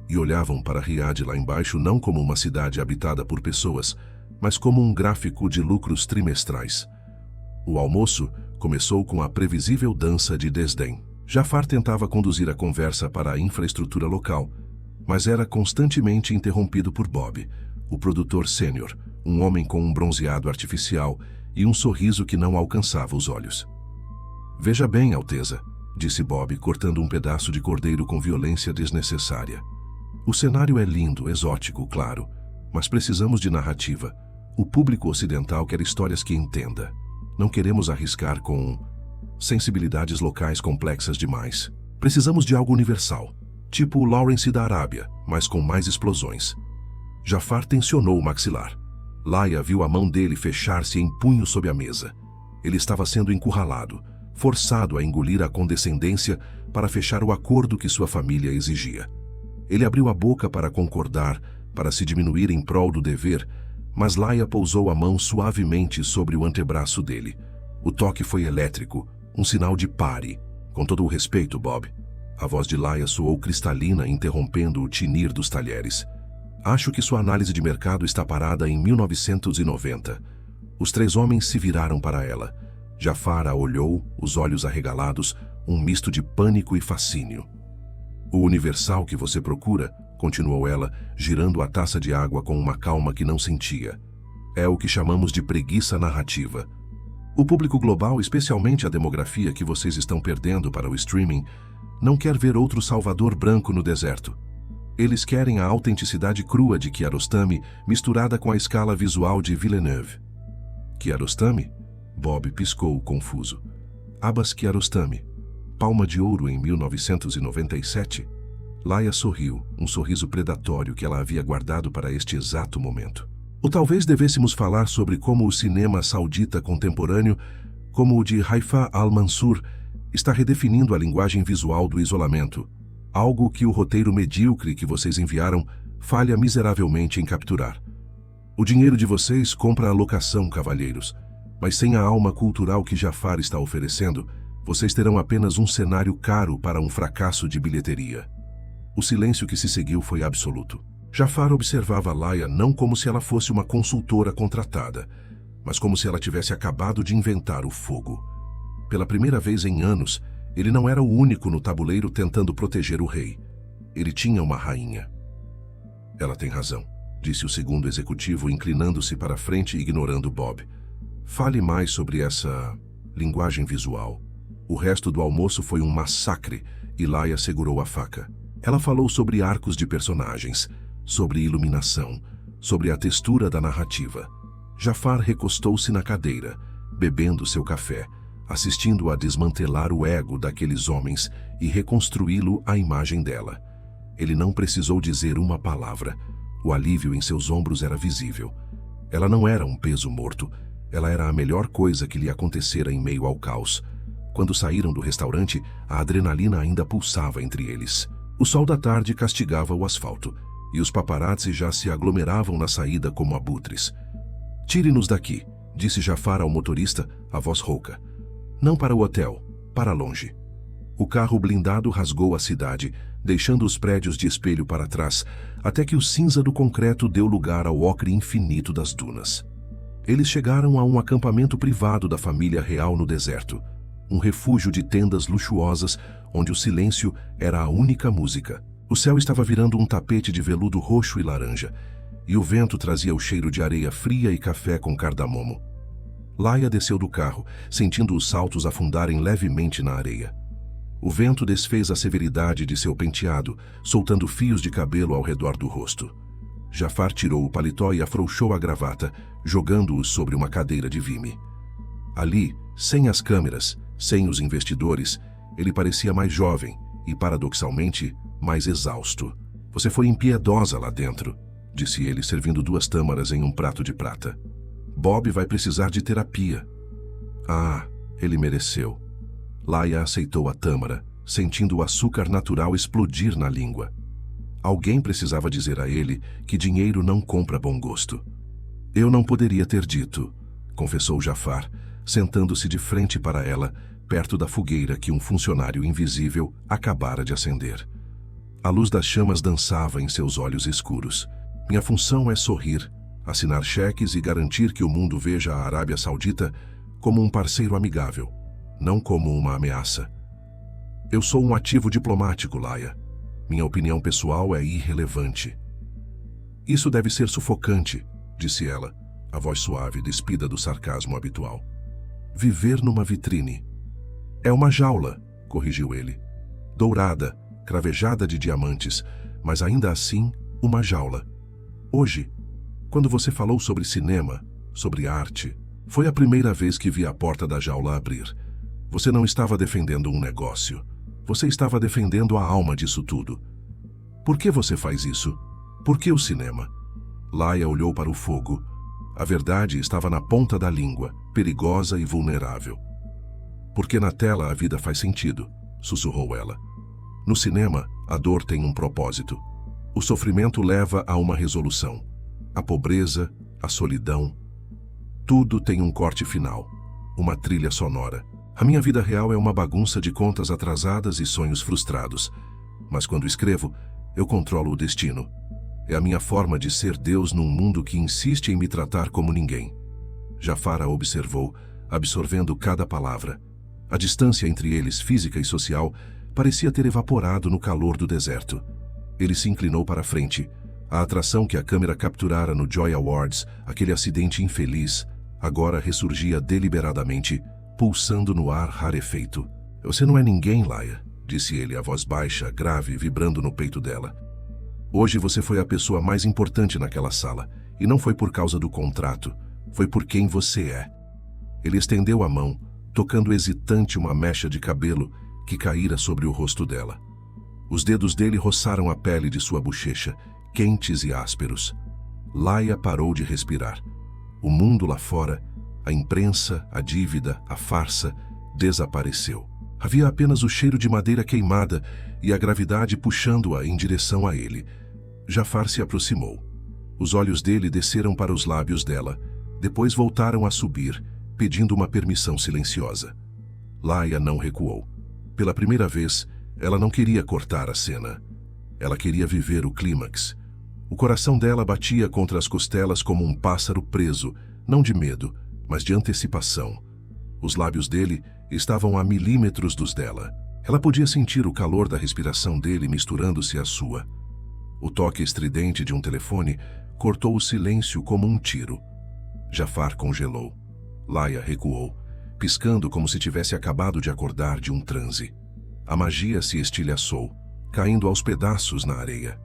e olhavam para Riad lá embaixo não como uma cidade habitada por pessoas, mas como um gráfico de lucros trimestrais. O almoço começou com a previsível dança de desdém. Jafar tentava conduzir a conversa para a infraestrutura local, mas era constantemente interrompido por Bob, o produtor sênior, um homem com um bronzeado artificial e um sorriso que não alcançava os olhos. Veja bem, Alteza, disse Bob, cortando um pedaço de cordeiro com violência desnecessária. O cenário é lindo, exótico, claro, mas precisamos de narrativa. O público ocidental quer histórias que entenda. Não queremos arriscar com sensibilidades locais complexas demais. Precisamos de algo universal, tipo o Lawrence da Arábia, mas com mais explosões. Jafar tensionou o maxilar. Laia viu a mão dele fechar-se em punho sob a mesa. Ele estava sendo encurralado, forçado a engolir a condescendência para fechar o acordo que sua família exigia. Ele abriu a boca para concordar, para se diminuir em prol do dever, mas Laia pousou a mão suavemente sobre o antebraço dele. O toque foi elétrico, um sinal de pare. Com todo o respeito, Bob. A voz de Laia soou cristalina, interrompendo o tinir dos talheres. Acho que sua análise de mercado está parada em 1990. Os 3 homens se viraram para ela. Jafar a olhou, os olhos arregalados, um misto de pânico e fascínio. O universal que você procura, continuou ela, girando a taça de água com uma calma que não sentia. É o que chamamos de preguiça narrativa. O público global, especialmente a demografia que vocês estão perdendo para o streaming, não quer ver outro Salvador branco no deserto. Eles querem a autenticidade crua de Kiarostami misturada com a escala visual de Villeneuve. Kiarostami? Bob piscou, confuso. Abbas Kiarostami. Palma de Ouro em 1997? Laia sorriu, um sorriso predatório que ela havia guardado para este exato momento. Ou talvez devêssemos falar sobre como o cinema saudita contemporâneo, como o de Haifa al-Mansur, está redefinindo a linguagem visual do isolamento, algo que o roteiro medíocre que vocês enviaram falha miseravelmente em capturar. O dinheiro de vocês compra a locação, cavalheiros, mas sem a alma cultural que Jafar está oferecendo, vocês terão apenas um cenário caro para um fracasso de bilheteria. O silêncio que se seguiu foi absoluto. Jafar observava Laia não como se ela fosse uma consultora contratada, mas como se ela tivesse acabado de inventar o fogo. Pela primeira vez em anos, ele não era o único no tabuleiro tentando proteger o rei. Ele tinha uma rainha. Ela tem razão, disse o segundo executivo, inclinando-se para a frente e ignorando Bob. Fale mais sobre essa linguagem visual. O resto do almoço foi um massacre e Laia segurou a faca. Ela falou sobre arcos de personagens, sobre iluminação, sobre a textura da narrativa. Jafar recostou-se na cadeira, bebendo seu café, assistindo a desmantelar o ego daqueles homens e reconstruí-lo à imagem dela. Ele não precisou dizer uma palavra. O alívio em seus ombros era visível. Ela não era um peso morto. Ela era a melhor coisa que lhe acontecera em meio ao caos. Quando saíram do restaurante, a adrenalina ainda pulsava entre eles. O sol da tarde castigava o asfalto, e os paparazzi já se aglomeravam na saída como abutres. Tire-nos daqui, disse Jafar ao motorista, a voz rouca. Não para o hotel, para longe. O carro blindado rasgou a cidade, deixando os prédios de espelho para trás, até que o cinza do concreto deu lugar ao ocre infinito das dunas. Eles chegaram a um acampamento privado da família real no deserto, um refúgio de tendas luxuosas onde o silêncio era a única música. O céu estava virando um tapete de veludo roxo e laranja, e o vento trazia o cheiro de areia fria e café com cardamomo. Laia desceu do carro, sentindo os saltos afundarem levemente na areia. O vento desfez a severidade de seu penteado, soltando fios de cabelo ao redor do rosto. Jafar tirou o paletó e afrouxou a gravata, jogando-o sobre uma cadeira de vime. Ali, sem as câmeras, sem os investidores, ele parecia mais jovem e, paradoxalmente, mais exausto. Você foi impiedosa lá dentro, disse ele, servindo 2 tâmaras em um prato de prata. Bob vai precisar de terapia. Ah, ele mereceu. Laia aceitou a tâmara, sentindo o açúcar natural explodir na língua. Alguém precisava dizer a ele que dinheiro não compra bom gosto. Eu não poderia ter dito, confessou Jafar, sentando-se de frente para ela, perto da fogueira que um funcionário invisível acabara de acender. A luz das chamas dançava em seus olhos escuros. Minha função é sorrir, assinar cheques e garantir que o mundo veja a Arábia Saudita como um parceiro amigável, não como uma ameaça. Eu sou um ativo diplomático, Laia. Minha opinião pessoal é irrelevante. Isso deve ser sufocante, disse ela, a voz suave despida do sarcasmo habitual. Viver numa vitrine. É uma jaula, corrigiu ele. Dourada, cravejada de diamantes, mas ainda assim uma jaula. Hoje, quando você falou sobre cinema, sobre arte, foi a primeira vez que vi a porta da jaula abrir. Você não estava defendendo um negócio. Você estava defendendo a alma disso tudo. Por que você faz isso? Por que o cinema? Laia olhou para o fogo. A verdade estava na ponta da língua, perigosa e vulnerável. Porque na tela a vida faz sentido, sussurrou ela. No cinema, a dor tem um propósito. O sofrimento leva a uma resolução. A pobreza, a solidão. Tudo tem um corte final, uma trilha sonora. A minha vida real é uma bagunça de contas atrasadas e sonhos frustrados. Mas quando escrevo, eu controlo o destino. É a minha forma de ser Deus num mundo que insiste em me tratar como ninguém. Jafar a observou, absorvendo cada palavra. A distância entre eles, física e social, parecia ter evaporado no calor do deserto. Ele se inclinou para a frente. A atração que a câmera capturara no Joy Awards, aquele acidente infeliz, agora ressurgia deliberadamente, pulsando no ar rarefeito. Você não é ninguém, Laia, disse ele, a voz baixa, grave, vibrando no peito dela. Hoje você foi a pessoa mais importante naquela sala, e não foi por causa do contrato, foi por quem você é. Ele estendeu a mão, tocando hesitante uma mecha de cabelo que caíra sobre o rosto dela. Os dedos dele roçaram a pele de sua bochecha, quentes e ásperos. Laia parou de respirar. O mundo lá fora, a imprensa, a dívida, a farsa, desapareceu. Havia apenas o cheiro de madeira queimada e a gravidade puxando-a em direção a ele. Jafar se aproximou. Os olhos dele desceram para os lábios dela, depois voltaram a subir, pedindo uma permissão silenciosa. Laia não recuou. Pela primeira vez, ela não queria cortar a cena. Ela queria viver o clímax. O coração dela batia contra as costelas como um pássaro preso, não de medo, mas de antecipação. Os lábios dele estavam a milímetros dos dela. Ela podia sentir o calor da respiração dele misturando-se à sua. O toque estridente de um telefone cortou o silêncio como um tiro. Jafar congelou. Laia recuou, piscando como se tivesse acabado de acordar de um transe. A magia se estilhaçou, caindo aos pedaços na areia.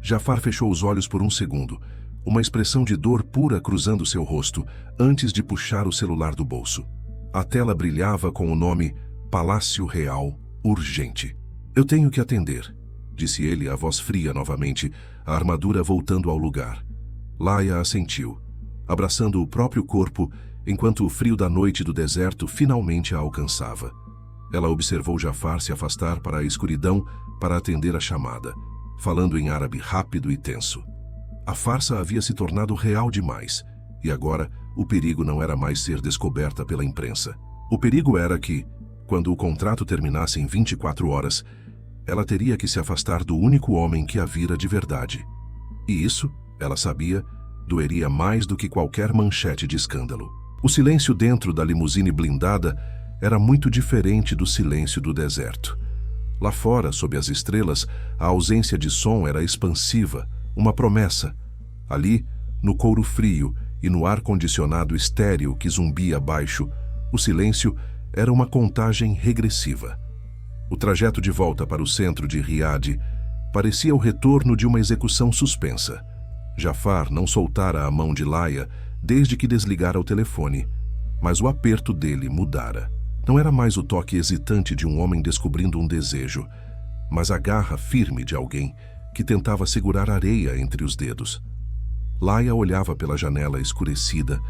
Jafar fechou os olhos por um segundo, uma expressão de dor pura cruzando seu rosto, antes de puxar o celular do bolso. A tela brilhava com o nome Palácio Real Urgente. Eu tenho que atender, disse ele, a voz fria novamente, a armadura voltando ao lugar. Laia assentiu, abraçando o próprio corpo, enquanto o frio da noite do deserto finalmente a alcançava. Ela observou Jafar se afastar para a escuridão para atender a chamada, falando em árabe rápido e tenso. A farsa havia se tornado real demais, e agora o perigo não era mais ser descoberta pela imprensa. O perigo era que, quando o contrato terminasse em 24 horas, ela teria que se afastar do único homem que a vira de verdade. E isso, ela sabia, doeria mais do que qualquer manchete de escândalo. O silêncio dentro da limusine blindada era muito diferente do silêncio do deserto. Lá fora, sob as estrelas, a ausência de som era expansiva, uma promessa. Ali, no couro frio e no ar-condicionado estéril que zumbia abaixo, o silêncio era uma contagem regressiva. O trajeto de volta para o centro de Riad parecia o retorno de uma execução suspensa. Jafar não soltara a mão de Laia desde que desligara o telefone, mas o aperto dele mudara. Não era mais o toque hesitante de um homem descobrindo um desejo, mas a garra firme de alguém que tentava segurar areia entre os dedos. Laia olhava pela janela escurecida,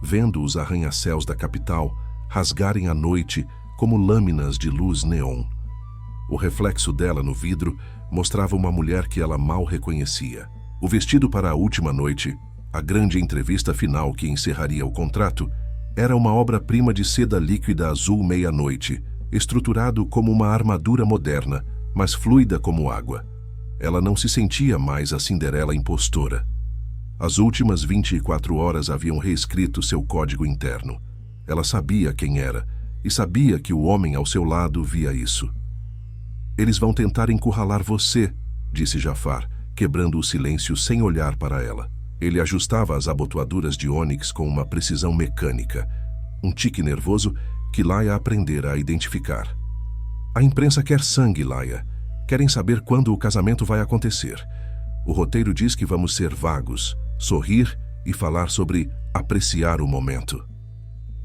vendo os arranha-céus da capital rasgarem a noite como lâminas de luz neon. O reflexo dela no vidro mostrava uma mulher que ela mal reconhecia. O vestido para a última noite, a grande entrevista final que encerraria o contrato, era uma obra-prima de seda líquida azul meia-noite, estruturado como uma armadura moderna, mas fluida como água. Ela não se sentia mais a Cinderela impostora. As últimas 24 horas haviam reescrito seu código interno. Ela sabia quem era e sabia que o homem ao seu lado via isso. Eles vão tentar encurralar você, disse Jafar, quebrando o silêncio sem olhar para ela. Ele ajustava as abotoaduras de ônix com uma precisão mecânica, um tique nervoso que Laia aprendera a identificar. A imprensa quer sangue, Laia. Querem saber quando o casamento vai acontecer. O roteiro diz que vamos ser vagos, sorrir e falar sobre apreciar o momento.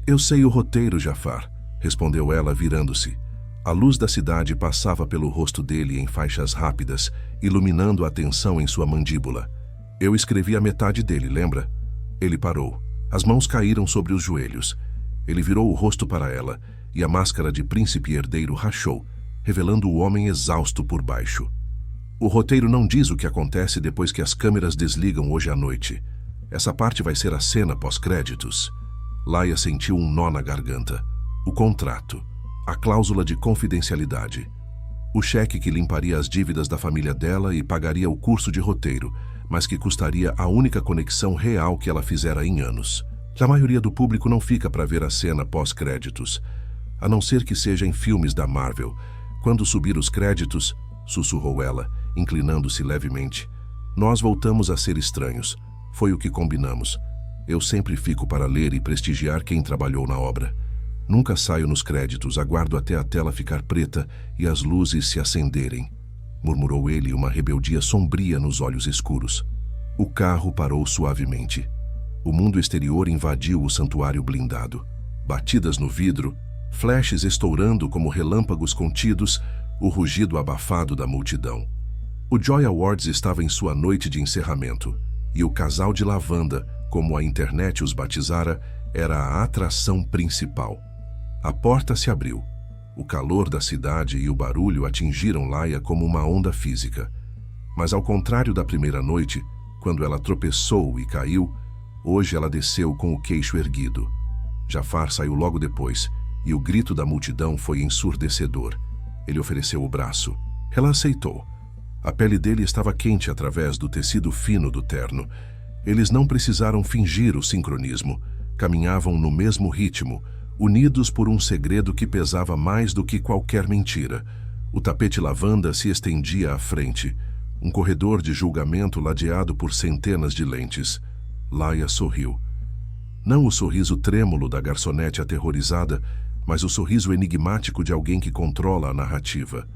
Eu sei o roteiro, Jafar, respondeu ela virando-se. A luz da cidade passava pelo rosto dele em faixas rápidas, iluminando a tensão em sua mandíbula. Eu escrevi a metade dele, lembra? Ele parou. As mãos caíram sobre os joelhos. Ele virou o rosto para ela, e a máscara de príncipe herdeiro rachou, revelando o homem exausto por baixo. O roteiro não diz o que acontece depois que as câmeras desligam hoje à noite. Essa parte vai ser a cena pós-créditos. Laia sentiu um nó na garganta. O contrato. A cláusula de confidencialidade. O cheque que limparia as dívidas da família dela e pagaria o curso de roteiro, mas que custaria a única conexão real que ela fizera em anos. A maioria do público não fica para ver a cena pós-créditos, a não ser que seja em filmes da Marvel. Quando subir os créditos, sussurrou ela, inclinando-se levemente, nós voltamos a ser estranhos. Foi o que combinamos. Eu sempre fico para ler e prestigiar quem trabalhou na obra. Nunca saio nos créditos, aguardo até a tela ficar preta e as luzes se acenderem, murmurou ele, uma rebeldia sombria nos olhos escuros. O carro parou suavemente. O mundo exterior invadiu o santuário blindado. Batidas no vidro, flashes estourando como relâmpagos contidos, o rugido abafado da multidão. O Joy Awards estava em sua noite de encerramento, e o casal de lavanda, como a internet os batizara, era a atração principal. A porta se abriu. O calor da cidade e o barulho atingiram Laia como uma onda física. Mas ao contrário da primeira noite, quando ela tropeçou e caiu, hoje ela desceu com o queixo erguido. Jafar saiu logo depois, e o grito da multidão foi ensurdecedor. Ele ofereceu o braço. Ela aceitou. A pele dele estava quente através do tecido fino do terno. Eles não precisaram fingir o sincronismo. Caminhavam no mesmo ritmo, unidos por um segredo que pesava mais do que qualquer mentira. O tapete lavanda se estendia à frente, um corredor de julgamento ladeado por centenas de lentes. Laia sorriu. Não o sorriso trêmulo da garçonete aterrorizada, mas o sorriso enigmático de alguém que controla a narrativa.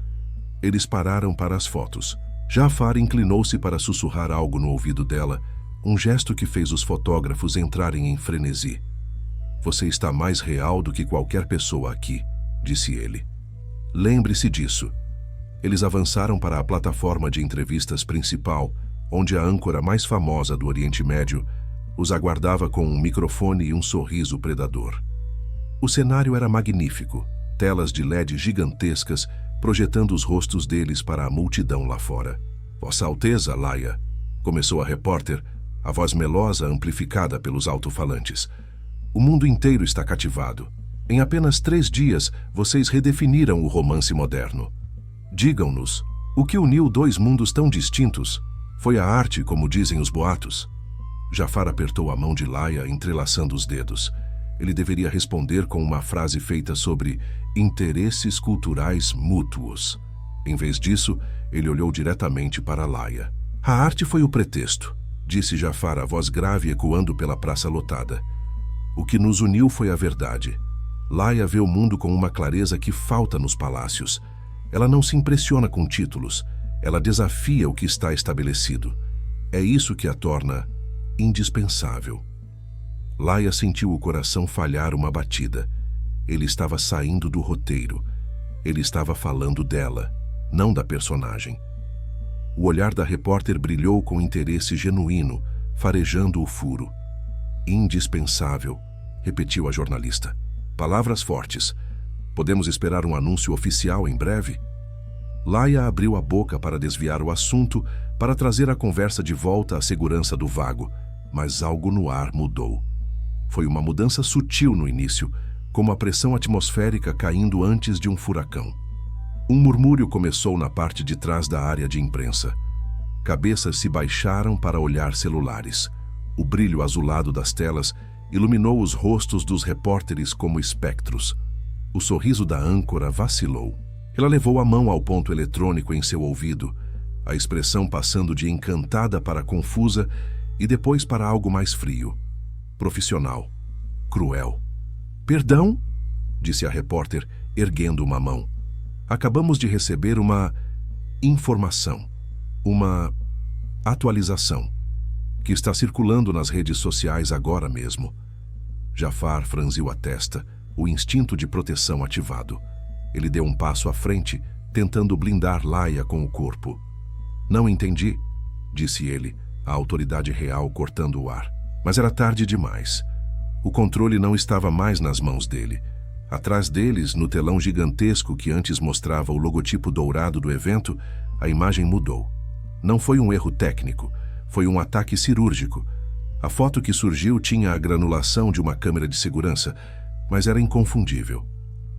Eles pararam para as fotos. Jafar inclinou-se para sussurrar algo no ouvido dela, um gesto que fez os fotógrafos entrarem em frenesi. Você está mais real do que qualquer pessoa aqui, disse ele. Lembre-se disso. Eles avançaram para a plataforma de entrevistas principal, onde a âncora mais famosa do Oriente Médio os aguardava com um microfone e um sorriso predador. O cenário era magnífico, telas de LED gigantescas projetando os rostos deles para a multidão lá fora. Vossa Alteza, Laia, começou a repórter, a voz melosa amplificada pelos alto-falantes. O mundo inteiro está cativado. Em apenas 3 dias, vocês redefiniram o romance moderno. Digam-nos, o que uniu 2 mundos tão distintos? Foi a arte, como dizem os boatos? Jafar apertou a mão de Laia, entrelaçando os dedos. Ele deveria responder com uma frase feita sobre interesses culturais mútuos. Em vez disso, ele olhou diretamente para Laia. A arte foi o pretexto, disse Jafar, a voz grave ecoando pela praça lotada. O que nos uniu foi a verdade. Laia vê o mundo com uma clareza que falta nos palácios. Ela não se impressiona com títulos. Ela desafia o que está estabelecido. É isso que a torna indispensável. Laia sentiu o coração falhar uma batida. Ele estava saindo do roteiro. Ele estava falando dela, não da personagem. O olhar da repórter brilhou com interesse genuíno, farejando o furo. Indispensável, repetiu a jornalista. Palavras fortes. Podemos esperar um anúncio oficial em breve? Laia abriu a boca para desviar o assunto, para trazer a conversa de volta à segurança do vago, mas algo no ar mudou. Foi uma mudança sutil no início, como a pressão atmosférica caindo antes de um furacão. Um murmúrio começou na parte de trás da área de imprensa. Cabeças se baixaram para olhar celulares. O brilho azulado das telas iluminou os rostos dos repórteres como espectros. O sorriso da âncora vacilou. Ela levou a mão ao ponto eletrônico em seu ouvido, a expressão passando de encantada para confusa e depois para algo mais frio. Profissional. Cruel. Perdão? Disse a repórter, erguendo uma mão. Acabamos de receber uma informação, uma atualização, que está circulando nas redes sociais agora mesmo. Jafar franziu a testa, o instinto de proteção ativado. Ele deu um passo à frente, tentando blindar Laia com o corpo. Não entendi, disse ele, a autoridade real cortando o ar. Mas era tarde demais. O controle não estava mais nas mãos dele. Atrás deles, no telão gigantesco que antes mostrava o logotipo dourado do evento, a imagem mudou. Não foi um erro técnico, foi um ataque cirúrgico. A foto que surgiu tinha a granulação de uma câmera de segurança, mas era inconfundível.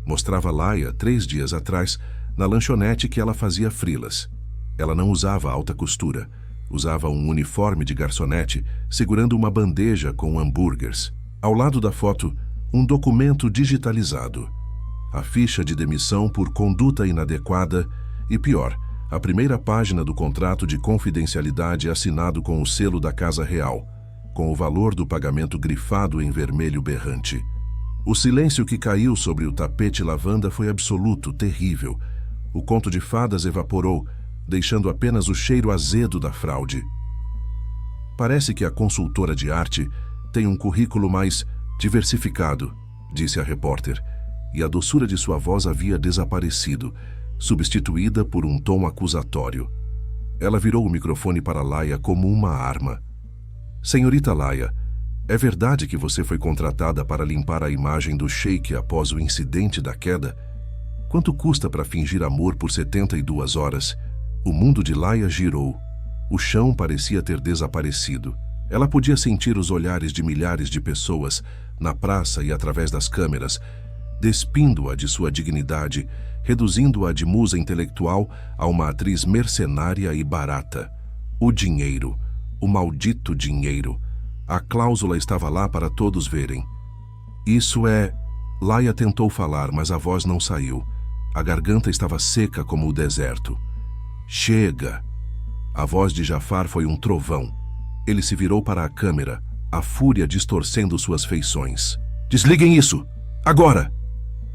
Mostrava Laia 3 dias atrás, na lanchonete que ela fazia frilas. Ela não usava alta costura, usava um uniforme de garçonete, segurando uma bandeja com hambúrgueres. Ao lado da foto, um documento digitalizado. A ficha de demissão por conduta inadequada e, pior, a primeira página do contrato de confidencialidade assinado com o selo da Casa Real, com o valor do pagamento grifado em vermelho berrante. O silêncio que caiu sobre o tapete lavanda foi absoluto, terrível. O conto de fadas evaporou, deixando apenas o cheiro azedo da fraude. Parece que a consultora de arte tem um currículo mais diversificado, disse a repórter, e a doçura de sua voz havia desaparecido, substituída por um tom acusatório. Ela virou o microfone para Laia como uma arma. Senhorita Laia, é verdade que você foi contratada para limpar a imagem do Sheik após o incidente da queda? Quanto custa para fingir amor por 72 horas? O mundo de Laia girou. O chão parecia ter desaparecido. Ela podia sentir os olhares de milhares de pessoas, na praça e através das câmeras, despindo-a de sua dignidade, reduzindo-a de musa intelectual a uma atriz mercenária e barata. O dinheiro, o maldito dinheiro. A cláusula estava lá para todos verem. Isso é... Laia tentou falar, mas a voz não saiu. A garganta estava seca como o deserto. Chega! A voz de Jafar foi um trovão. Ele se virou para a câmera, a fúria distorcendo suas feições. Desliguem isso! Agora!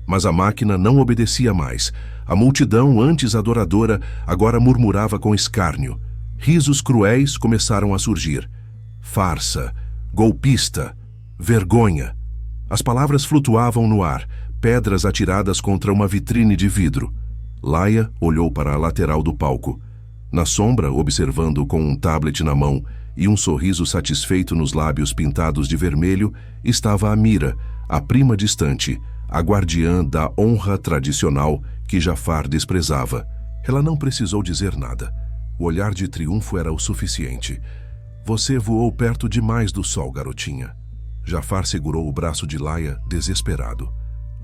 Mas a máquina não obedecia mais. A multidão, antes adoradora, agora murmurava com escárnio. Risos cruéis começaram a surgir. Farsa, golpista, vergonha. As palavras flutuavam no ar, pedras atiradas contra uma vitrine de vidro. Laia olhou para a lateral do palco. Na sombra, observando com um tablet na mão e um sorriso satisfeito nos lábios pintados de vermelho, estava Amira, a prima distante, a guardiã da honra tradicional que Jafar desprezava. Ela não precisou dizer nada. O olhar de triunfo era o suficiente. Você voou perto demais do sol, garotinha. Jafar segurou o braço de Laia, desesperado.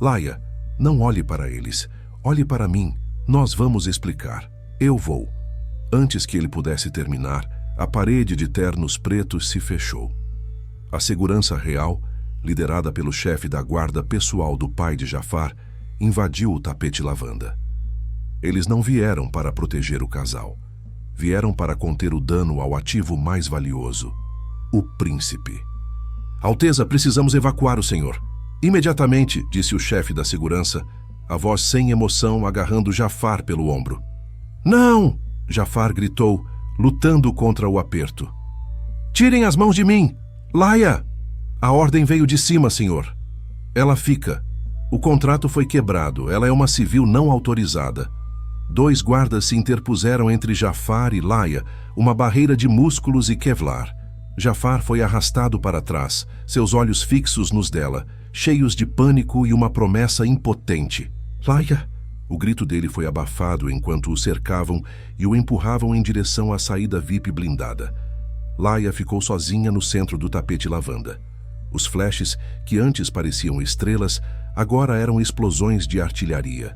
Laia, não olhe para eles. Olhe para mim. Nós vamos explicar. Eu vou. Antes que ele pudesse terminar, a parede de ternos pretos se fechou. A segurança real, liderada pelo chefe da guarda pessoal do pai de Jafar, invadiu o tapete lavanda. Eles não vieram para proteger o casal. Vieram para conter o dano ao ativo mais valioso, o príncipe. Alteza, precisamos evacuar o senhor. Imediatamente, disse o chefe da segurança, a voz sem emoção agarrando Jafar pelo ombro. Não! Jafar gritou, lutando contra o aperto. Tirem as mãos de mim! Laia! A ordem veio de cima, senhor. Ela fica. O contrato foi quebrado, ela é uma civil não autorizada. 2 guardas se interpuseram entre Jafar e Laia, uma barreira de músculos e Kevlar. Jafar foi arrastado para trás, seus olhos fixos nos dela, cheios de pânico e uma promessa impotente. Laia! O grito dele foi abafado enquanto o cercavam e o empurravam em direção à saída VIP blindada. Laia ficou sozinha no centro do tapete lavanda. Os flashes, que antes pareciam estrelas, agora eram explosões de artilharia.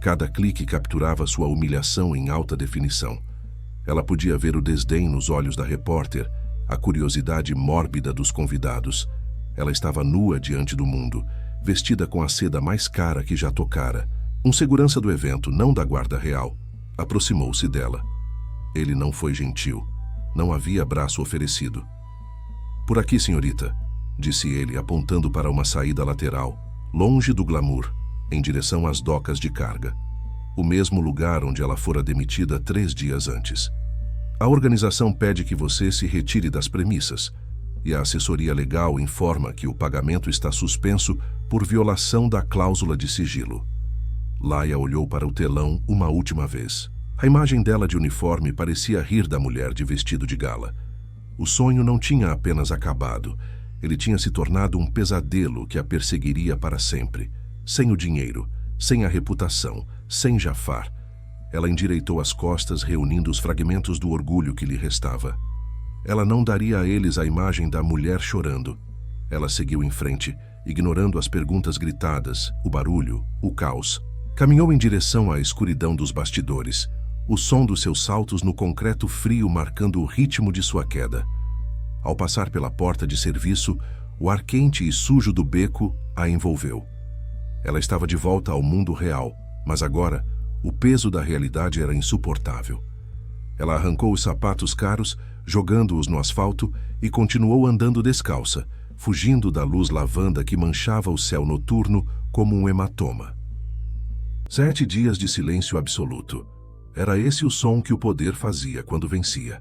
Cada clique capturava sua humilhação em alta definição. Ela podia ver o desdém nos olhos da repórter, a curiosidade mórbida dos convidados. Ela estava nua diante do mundo, vestida com a seda mais cara que já tocara. Um segurança do evento, não da guarda real, aproximou-se dela. Ele não foi gentil. Não havia braço oferecido. "Por aqui, senhorita", disse ele, apontando para uma saída lateral, longe do glamour, em direção às docas de carga. O mesmo lugar onde ela fora demitida 3 dias antes. "A organização pede que você se retire das premissas, e a assessoria legal informa que o pagamento está suspenso por violação da cláusula de sigilo." Laia olhou para o telão uma última vez. A imagem dela de uniforme parecia rir da mulher de vestido de gala. O sonho não tinha apenas acabado. Ele tinha se tornado um pesadelo que a perseguiria para sempre. Sem o dinheiro, sem a reputação, sem Jafar. Ela endireitou as costas, reunindo os fragmentos do orgulho que lhe restava. Ela não daria a eles a imagem da mulher chorando. Ela seguiu em frente, ignorando as perguntas gritadas, o barulho, o caos. Caminhou em direção à escuridão dos bastidores, o som dos seus saltos no concreto frio marcando o ritmo de sua queda. Ao passar pela porta de serviço, o ar quente e sujo do beco a envolveu. Ela estava de volta ao mundo real, mas agora o peso da realidade era insuportável. Ela arrancou os sapatos caros, jogando-os no asfalto, e continuou andando descalça, fugindo da luz lavanda que manchava o céu noturno como um hematoma. 7 dias de silêncio absoluto. Era esse o som que o poder fazia quando vencia.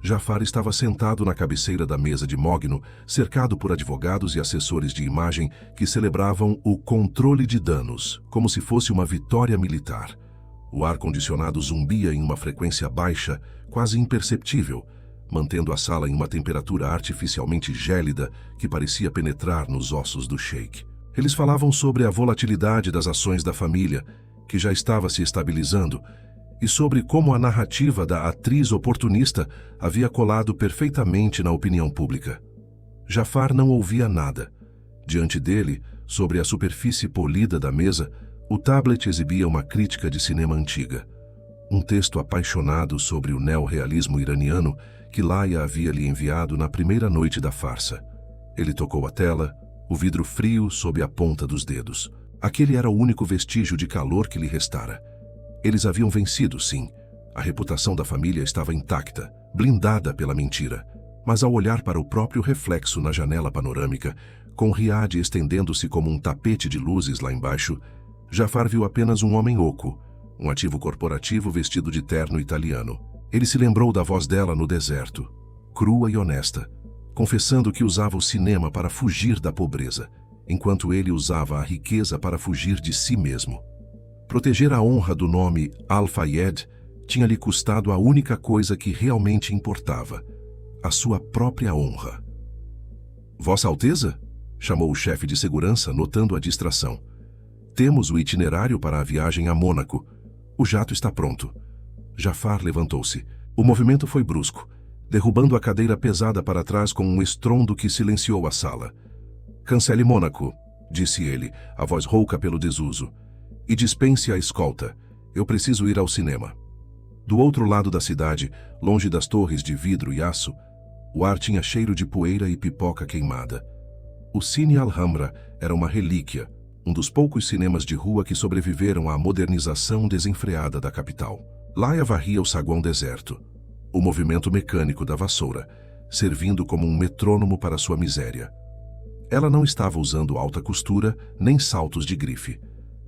Jafar estava sentado na cabeceira da mesa de mogno, cercado por advogados e assessores de imagem que celebravam o controle de danos, como se fosse uma vitória militar. O ar-condicionado zumbia em uma frequência baixa, quase imperceptível, mantendo a sala em uma temperatura artificialmente gélida que parecia penetrar nos ossos do sheik. Eles falavam sobre a volatilidade das ações da família, que já estava se estabilizando, e sobre como a narrativa da atriz oportunista havia colado perfeitamente na opinião pública. Jafar não ouvia nada. Diante dele, sobre a superfície polida da mesa, o tablet exibia uma crítica de cinema antiga. Um texto apaixonado sobre o neorrealismo iraniano que Laia havia lhe enviado na primeira noite da farsa. Ele tocou a tela, o vidro frio sob a ponta dos dedos. Aquele era o único vestígio de calor que lhe restara. Eles haviam vencido, sim. A reputação da família estava intacta, blindada pela mentira. Mas ao olhar para o próprio reflexo na janela panorâmica, com Riad estendendo-se como um tapete de luzes lá embaixo, Jafar viu apenas um homem oco, um ativo corporativo vestido de terno italiano. Ele se lembrou da voz dela no deserto, crua e honesta, confessando que usava o cinema para fugir da pobreza, enquanto ele usava a riqueza para fugir de si mesmo. Proteger a honra do nome Al-Fayed tinha-lhe custado a única coisa que realmente importava, a sua própria honra. "Vossa Alteza?" chamou o chefe de segurança, notando a distração. "Temos o itinerário para a viagem a Mônaco. O jato está pronto." Jafar levantou-se. O movimento foi brusco, derrubando a cadeira pesada para trás com um estrondo que silenciou a sala. "Cancele Mônaco", disse ele, a voz rouca pelo desuso. "E dispense a escolta. Eu preciso ir ao cinema." Do outro lado da cidade, longe das torres de vidro e aço, o ar tinha cheiro de poeira e pipoca queimada. O Cine Alhambra era uma relíquia, um dos poucos cinemas de rua que sobreviveram à modernização desenfreada da capital. Laia varria o saguão deserto, o movimento mecânico da vassoura, servindo como um metrônomo para sua miséria. Ela não estava usando alta costura nem saltos de grife.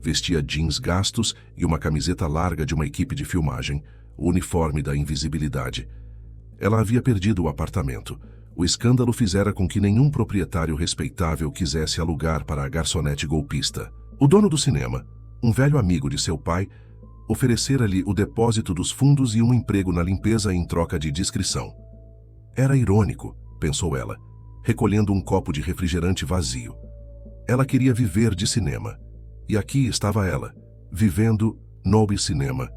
Vestia jeans gastos e uma camiseta larga de uma equipe de filmagem, o uniforme da invisibilidade. Ela havia perdido o apartamento. O escândalo fizera com que nenhum proprietário respeitável quisesse alugar para a garçonete golpista. O dono do cinema, um velho amigo de seu pai, oferecera-lhe o depósito dos fundos e um emprego na limpeza em troca de discrição. Era irônico, pensou ela, recolhendo um copo de refrigerante vazio. Ela queria viver de cinema. E aqui estava ela, vivendo no cinema,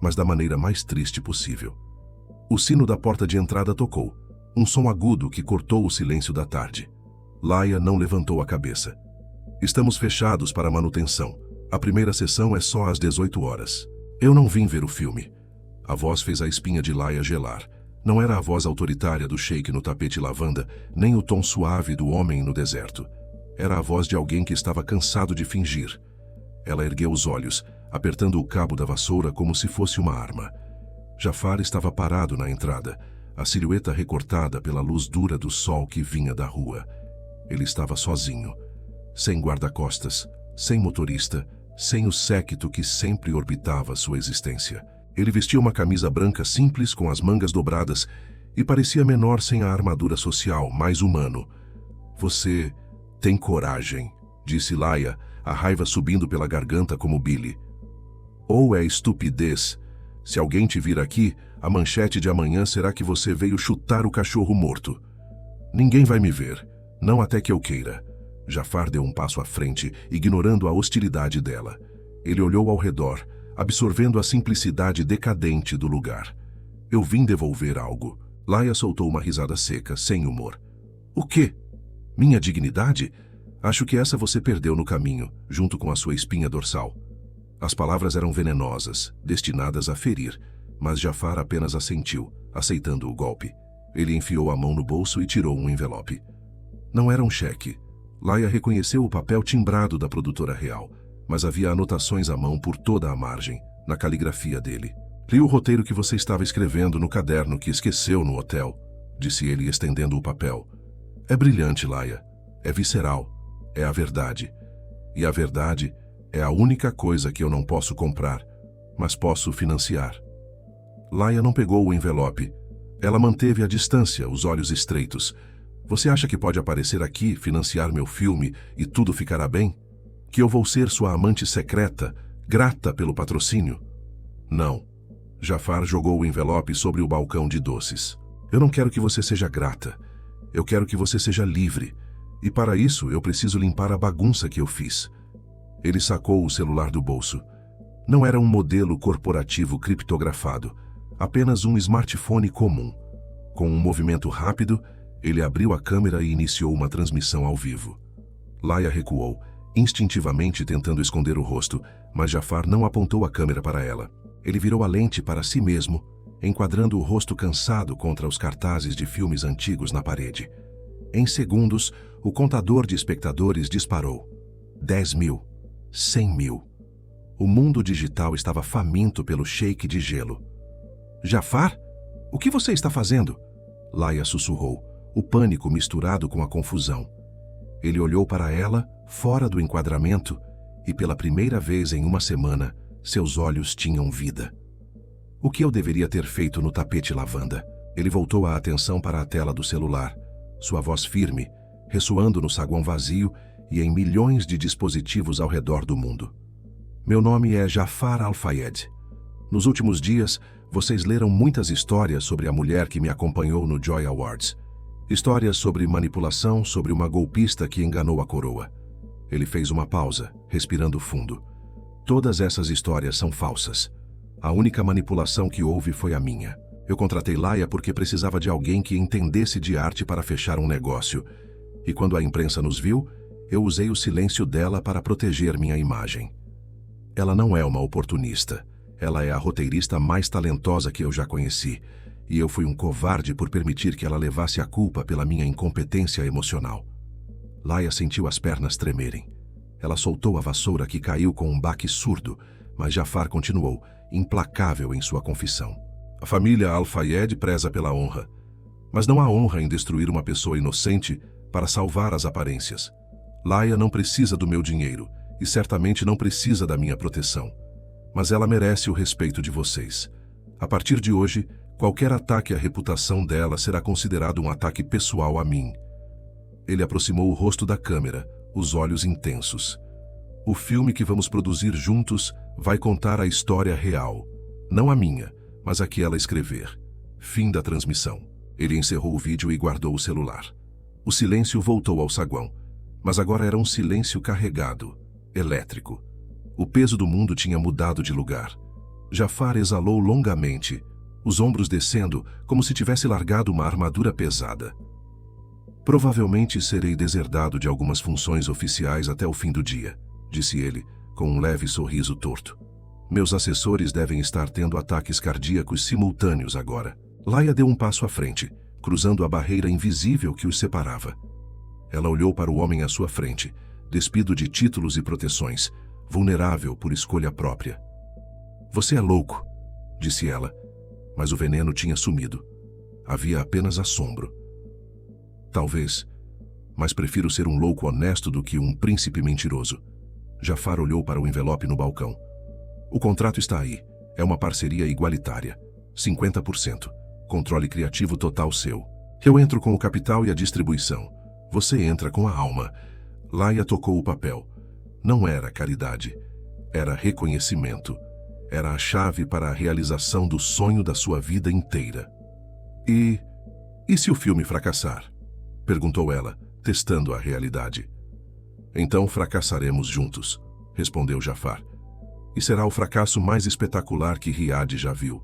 mas da maneira mais triste possível. O sino da porta de entrada tocou, um som agudo que cortou o silêncio da tarde. Laia não levantou a cabeça. Estamos fechados para manutenção. A primeira sessão é só às 18 horas. Eu não vim ver o filme. A voz fez a espinha de Laia gelar. Não era a voz autoritária do sheik no tapete lavanda, nem o tom suave do homem no deserto. Era a voz de alguém que estava cansado de fingir. Ela ergueu os olhos, apertando o cabo da vassoura como se fosse uma arma. Jafar estava parado na entrada, a silhueta recortada pela luz dura do sol que vinha da rua. Ele estava sozinho, sem guarda-costas, sem motorista, sem o séquito que sempre orbitava sua existência. Ele vestia uma camisa branca simples com as mangas dobradas e parecia menor sem a armadura social, mais humano. Você tem coragem, disse Laia, a raiva subindo pela garganta como Billy. Ou é estupidez. Se alguém te vir aqui, a manchete de amanhã será que você veio chutar o cachorro morto. Ninguém vai me ver, não até que eu queira. Jafar deu um passo à frente, ignorando a hostilidade dela. Ele olhou ao redor, absorvendo a simplicidade decadente do lugar. Eu vim devolver algo. Laia soltou uma risada seca, sem humor. O quê? Minha dignidade? Acho que essa você perdeu no caminho, junto com a sua espinha dorsal. As palavras eram venenosas, destinadas a ferir, mas Jafar apenas assentiu, aceitando o golpe. Ele enfiou a mão no bolso e tirou um envelope. Não era um cheque. Laia reconheceu o papel timbrado da produtora real, mas havia anotações à mão por toda a margem, na caligrafia dele. Li o roteiro que você estava escrevendo no caderno que esqueceu no hotel, disse ele estendendo o papel. É brilhante, Laia. É visceral. É a verdade. E a verdade é a única coisa que eu não posso comprar, mas posso financiar. Laia não pegou o envelope. Ela manteve a distância, os olhos estreitos. Você acha que pode aparecer aqui, financiar meu filme e tudo ficará bem? Que eu vou ser sua amante secreta, grata pelo patrocínio? Não. Jafar jogou o envelope sobre o balcão de doces. Eu não quero que você seja grata. Eu quero que você seja livre. E para isso eu preciso limpar a bagunça que eu fiz. Ele sacou o celular do bolso. Não era um modelo corporativo criptografado, apenas um smartphone comum. Com um movimento rápido, ele abriu a câmera e iniciou uma transmissão ao vivo. Laia recuou, instintivamente tentando esconder o rosto, mas Jafar não apontou a câmera para ela. Ele virou a lente para si mesmo, enquadrando o rosto cansado contra os cartazes de filmes antigos na parede. Em segundos, o contador de espectadores disparou. 10.000, 100.000. O mundo digital estava faminto pelo sheik de gelo. Jafar? O que você está fazendo? Laia sussurrou, o pânico misturado com a confusão. Ele olhou para ela, fora do enquadramento, e pela primeira vez em uma semana, seus olhos tinham vida. O que eu deveria ter feito no tapete lavanda? Ele voltou a atenção para a tela do celular, sua voz firme, ressoando no saguão vazio e em milhões de dispositivos ao redor do mundo. Meu nome é Jafar Al-Fayed. Nos últimos dias, vocês leram muitas histórias sobre a mulher que me acompanhou no Joy Awards. Histórias sobre manipulação, sobre uma golpista que enganou a coroa. Ele fez uma pausa, respirando fundo. Todas essas histórias são falsas. A única manipulação que houve foi a minha. Eu contratei Laia porque precisava de alguém que entendesse de arte para fechar um negócio. E quando a imprensa nos viu, eu usei o silêncio dela para proteger minha imagem. Ela não é uma oportunista. Ela é a roteirista mais talentosa que eu já conheci. E eu fui um covarde por permitir que ela levasse a culpa pela minha incompetência emocional. Laia sentiu as pernas tremerem. Ela soltou a vassoura que caiu com um baque surdo, mas Jafar continuou, implacável em sua confissão. A família Al-Fayed preza pela honra. Mas não há honra em destruir uma pessoa inocente para salvar as aparências. Laia não precisa do meu dinheiro e certamente não precisa da minha proteção. Mas ela merece o respeito de vocês. A partir de hoje, qualquer ataque à reputação dela será considerado um ataque pessoal a mim. Ele aproximou o rosto da câmera, os olhos intensos. O filme que vamos produzir juntos vai contar a história real. Não a minha, mas a que ela escrever. Fim da transmissão. Ele encerrou o vídeo e guardou o celular. O silêncio voltou ao saguão, mas agora era um silêncio carregado, elétrico. O peso do mundo tinha mudado de lugar. Jafar exalou longamente, os ombros descendo como se tivesse largado uma armadura pesada. Provavelmente serei deserdado de algumas funções oficiais até o fim do dia, disse ele, com um leve sorriso torto. Meus assessores devem estar tendo ataques cardíacos simultâneos agora. Laia deu um passo à frente, cruzando a barreira invisível que os separava. Ela olhou para o homem à sua frente, despido de títulos e proteções, vulnerável por escolha própria. Você é louco, disse ela, mas o veneno tinha sumido. Havia apenas assombro. Talvez, mas prefiro ser um louco honesto do que um príncipe mentiroso. Jafar olhou para o envelope no balcão. O contrato está aí. É uma parceria igualitária. 50%. Controle criativo total seu. Eu entro com o capital e a distribuição. Você entra com a alma. Laia tocou o papel. Não era caridade. Era reconhecimento. Era a chave para a realização do sonho da sua vida inteira. E se o filme fracassar? Perguntou ela, testando a realidade. Então fracassaremos juntos, respondeu Jafar. E será o fracasso mais espetacular que Riad já viu.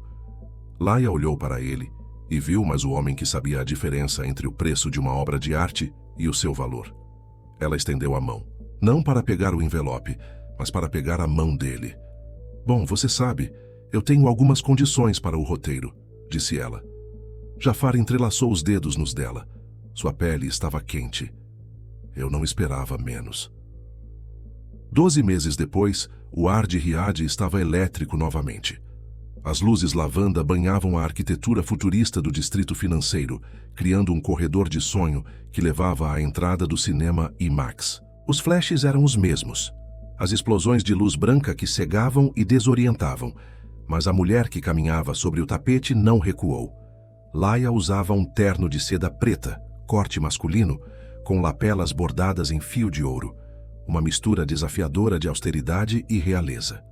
Laia olhou para ele e viu mais o homem que sabia a diferença entre o preço de uma obra de arte e o seu valor. Ela estendeu a mão, não para pegar o envelope, mas para pegar a mão dele. Bom, você sabe, eu tenho algumas condições para o roteiro, disse ela. Jafar entrelaçou os dedos nos dela. Sua pele estava quente. Eu não esperava menos. 12 meses depois, o ar de Riad estava elétrico novamente. As luzes lavanda banhavam a arquitetura futurista do distrito financeiro, criando um corredor de sonho que levava à entrada do cinema IMAX. Os flashes eram os mesmos. As explosões de luz branca que cegavam e desorientavam, mas a mulher que caminhava sobre o tapete não recuou. Laia usava um terno de seda preta, corte masculino, com lapelas bordadas em fio de ouro, uma mistura desafiadora de austeridade e realeza.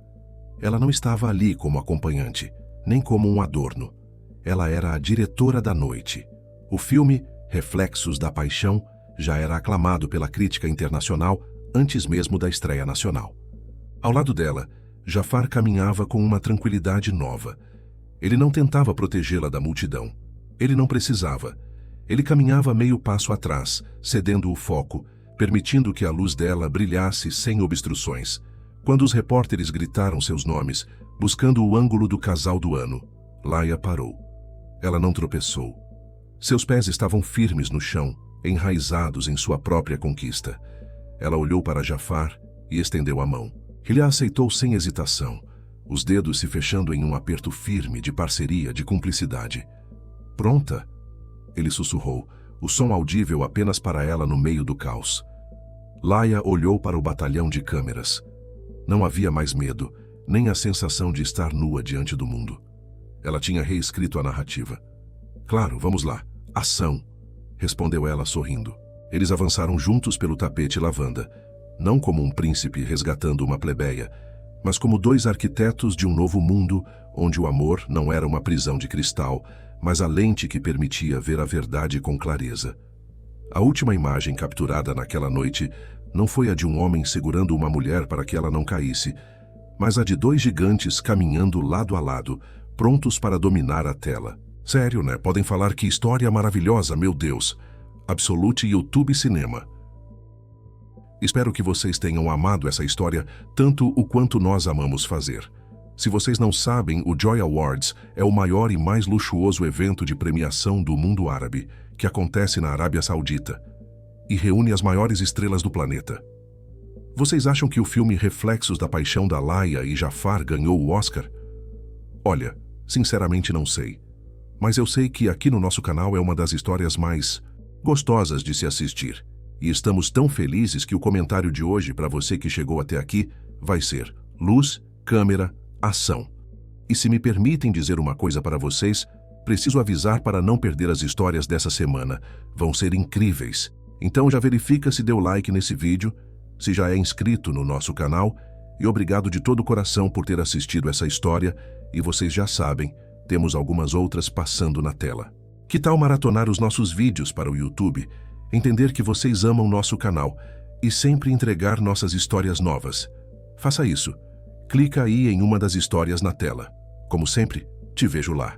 Ela não estava ali como acompanhante, nem como um adorno. Ela era a diretora da noite. O filme, Reflexos da Paixão, já era aclamado pela crítica internacional antes mesmo da estreia nacional. Ao lado dela, Jafar caminhava com uma tranquilidade nova. Ele não tentava protegê-la da multidão. Ele não precisava. Ele caminhava meio passo atrás, cedendo o foco, permitindo que a luz dela brilhasse sem obstruções. Quando os repórteres gritaram seus nomes, buscando o ângulo do casal do ano, Laia parou. Ela não tropeçou. Seus pés estavam firmes no chão, enraizados em sua própria conquista. Ela olhou para Jafar e estendeu a mão. Ele a aceitou sem hesitação, os dedos se fechando em um aperto firme de parceria, de cumplicidade. Pronta? Ele sussurrou, o som audível apenas para ela no meio do caos. Laia olhou para o batalhão de câmeras. Não havia mais medo, nem a sensação de estar nua diante do mundo. Ela tinha reescrito a narrativa. Claro, vamos lá. Ação, respondeu ela sorrindo. Eles avançaram juntos pelo tapete lavanda, não como um príncipe resgatando uma plebeia, mas como dois arquitetos de um novo mundo onde o amor não era uma prisão de cristal, mas a lente que permitia ver a verdade com clareza. A última imagem capturada naquela noite não foi a de um homem segurando uma mulher para que ela não caísse, mas a de dois gigantes caminhando lado a lado, prontos para dominar a tela. Sério, né? Podem falar que história maravilhosa, meu Deus. Absolute YouTube Cinema. Espero que vocês tenham amado essa história tanto o quanto nós amamos fazer. Se vocês não sabem, o Joy Awards é o maior e mais luxuoso evento de premiação do mundo árabe, que acontece na Arábia Saudita, e reúne as maiores estrelas do planeta. Vocês acham que o filme Reflexos da Paixão da Laia e Jafar ganhou o Oscar? Olha, sinceramente não sei. Mas eu sei que aqui no nosso canal é uma das histórias mais gostosas de se assistir. E estamos tão felizes que o comentário de hoje, para você que chegou até aqui, vai ser luz, câmera, ação. E se me permitem dizer uma coisa para vocês, preciso avisar para não perder as histórias dessa semana. Vão ser incríveis. Então já verifica se deu like nesse vídeo, se já é inscrito no nosso canal, e obrigado de todo o coração por ter assistido essa história, e vocês já sabem, temos algumas outras passando na tela. Que tal maratonar os nossos vídeos para o YouTube, entender que vocês amam nosso canal e sempre entregar nossas histórias novas? Faça isso. Clica aí em uma das histórias na tela. Como sempre, te vejo lá.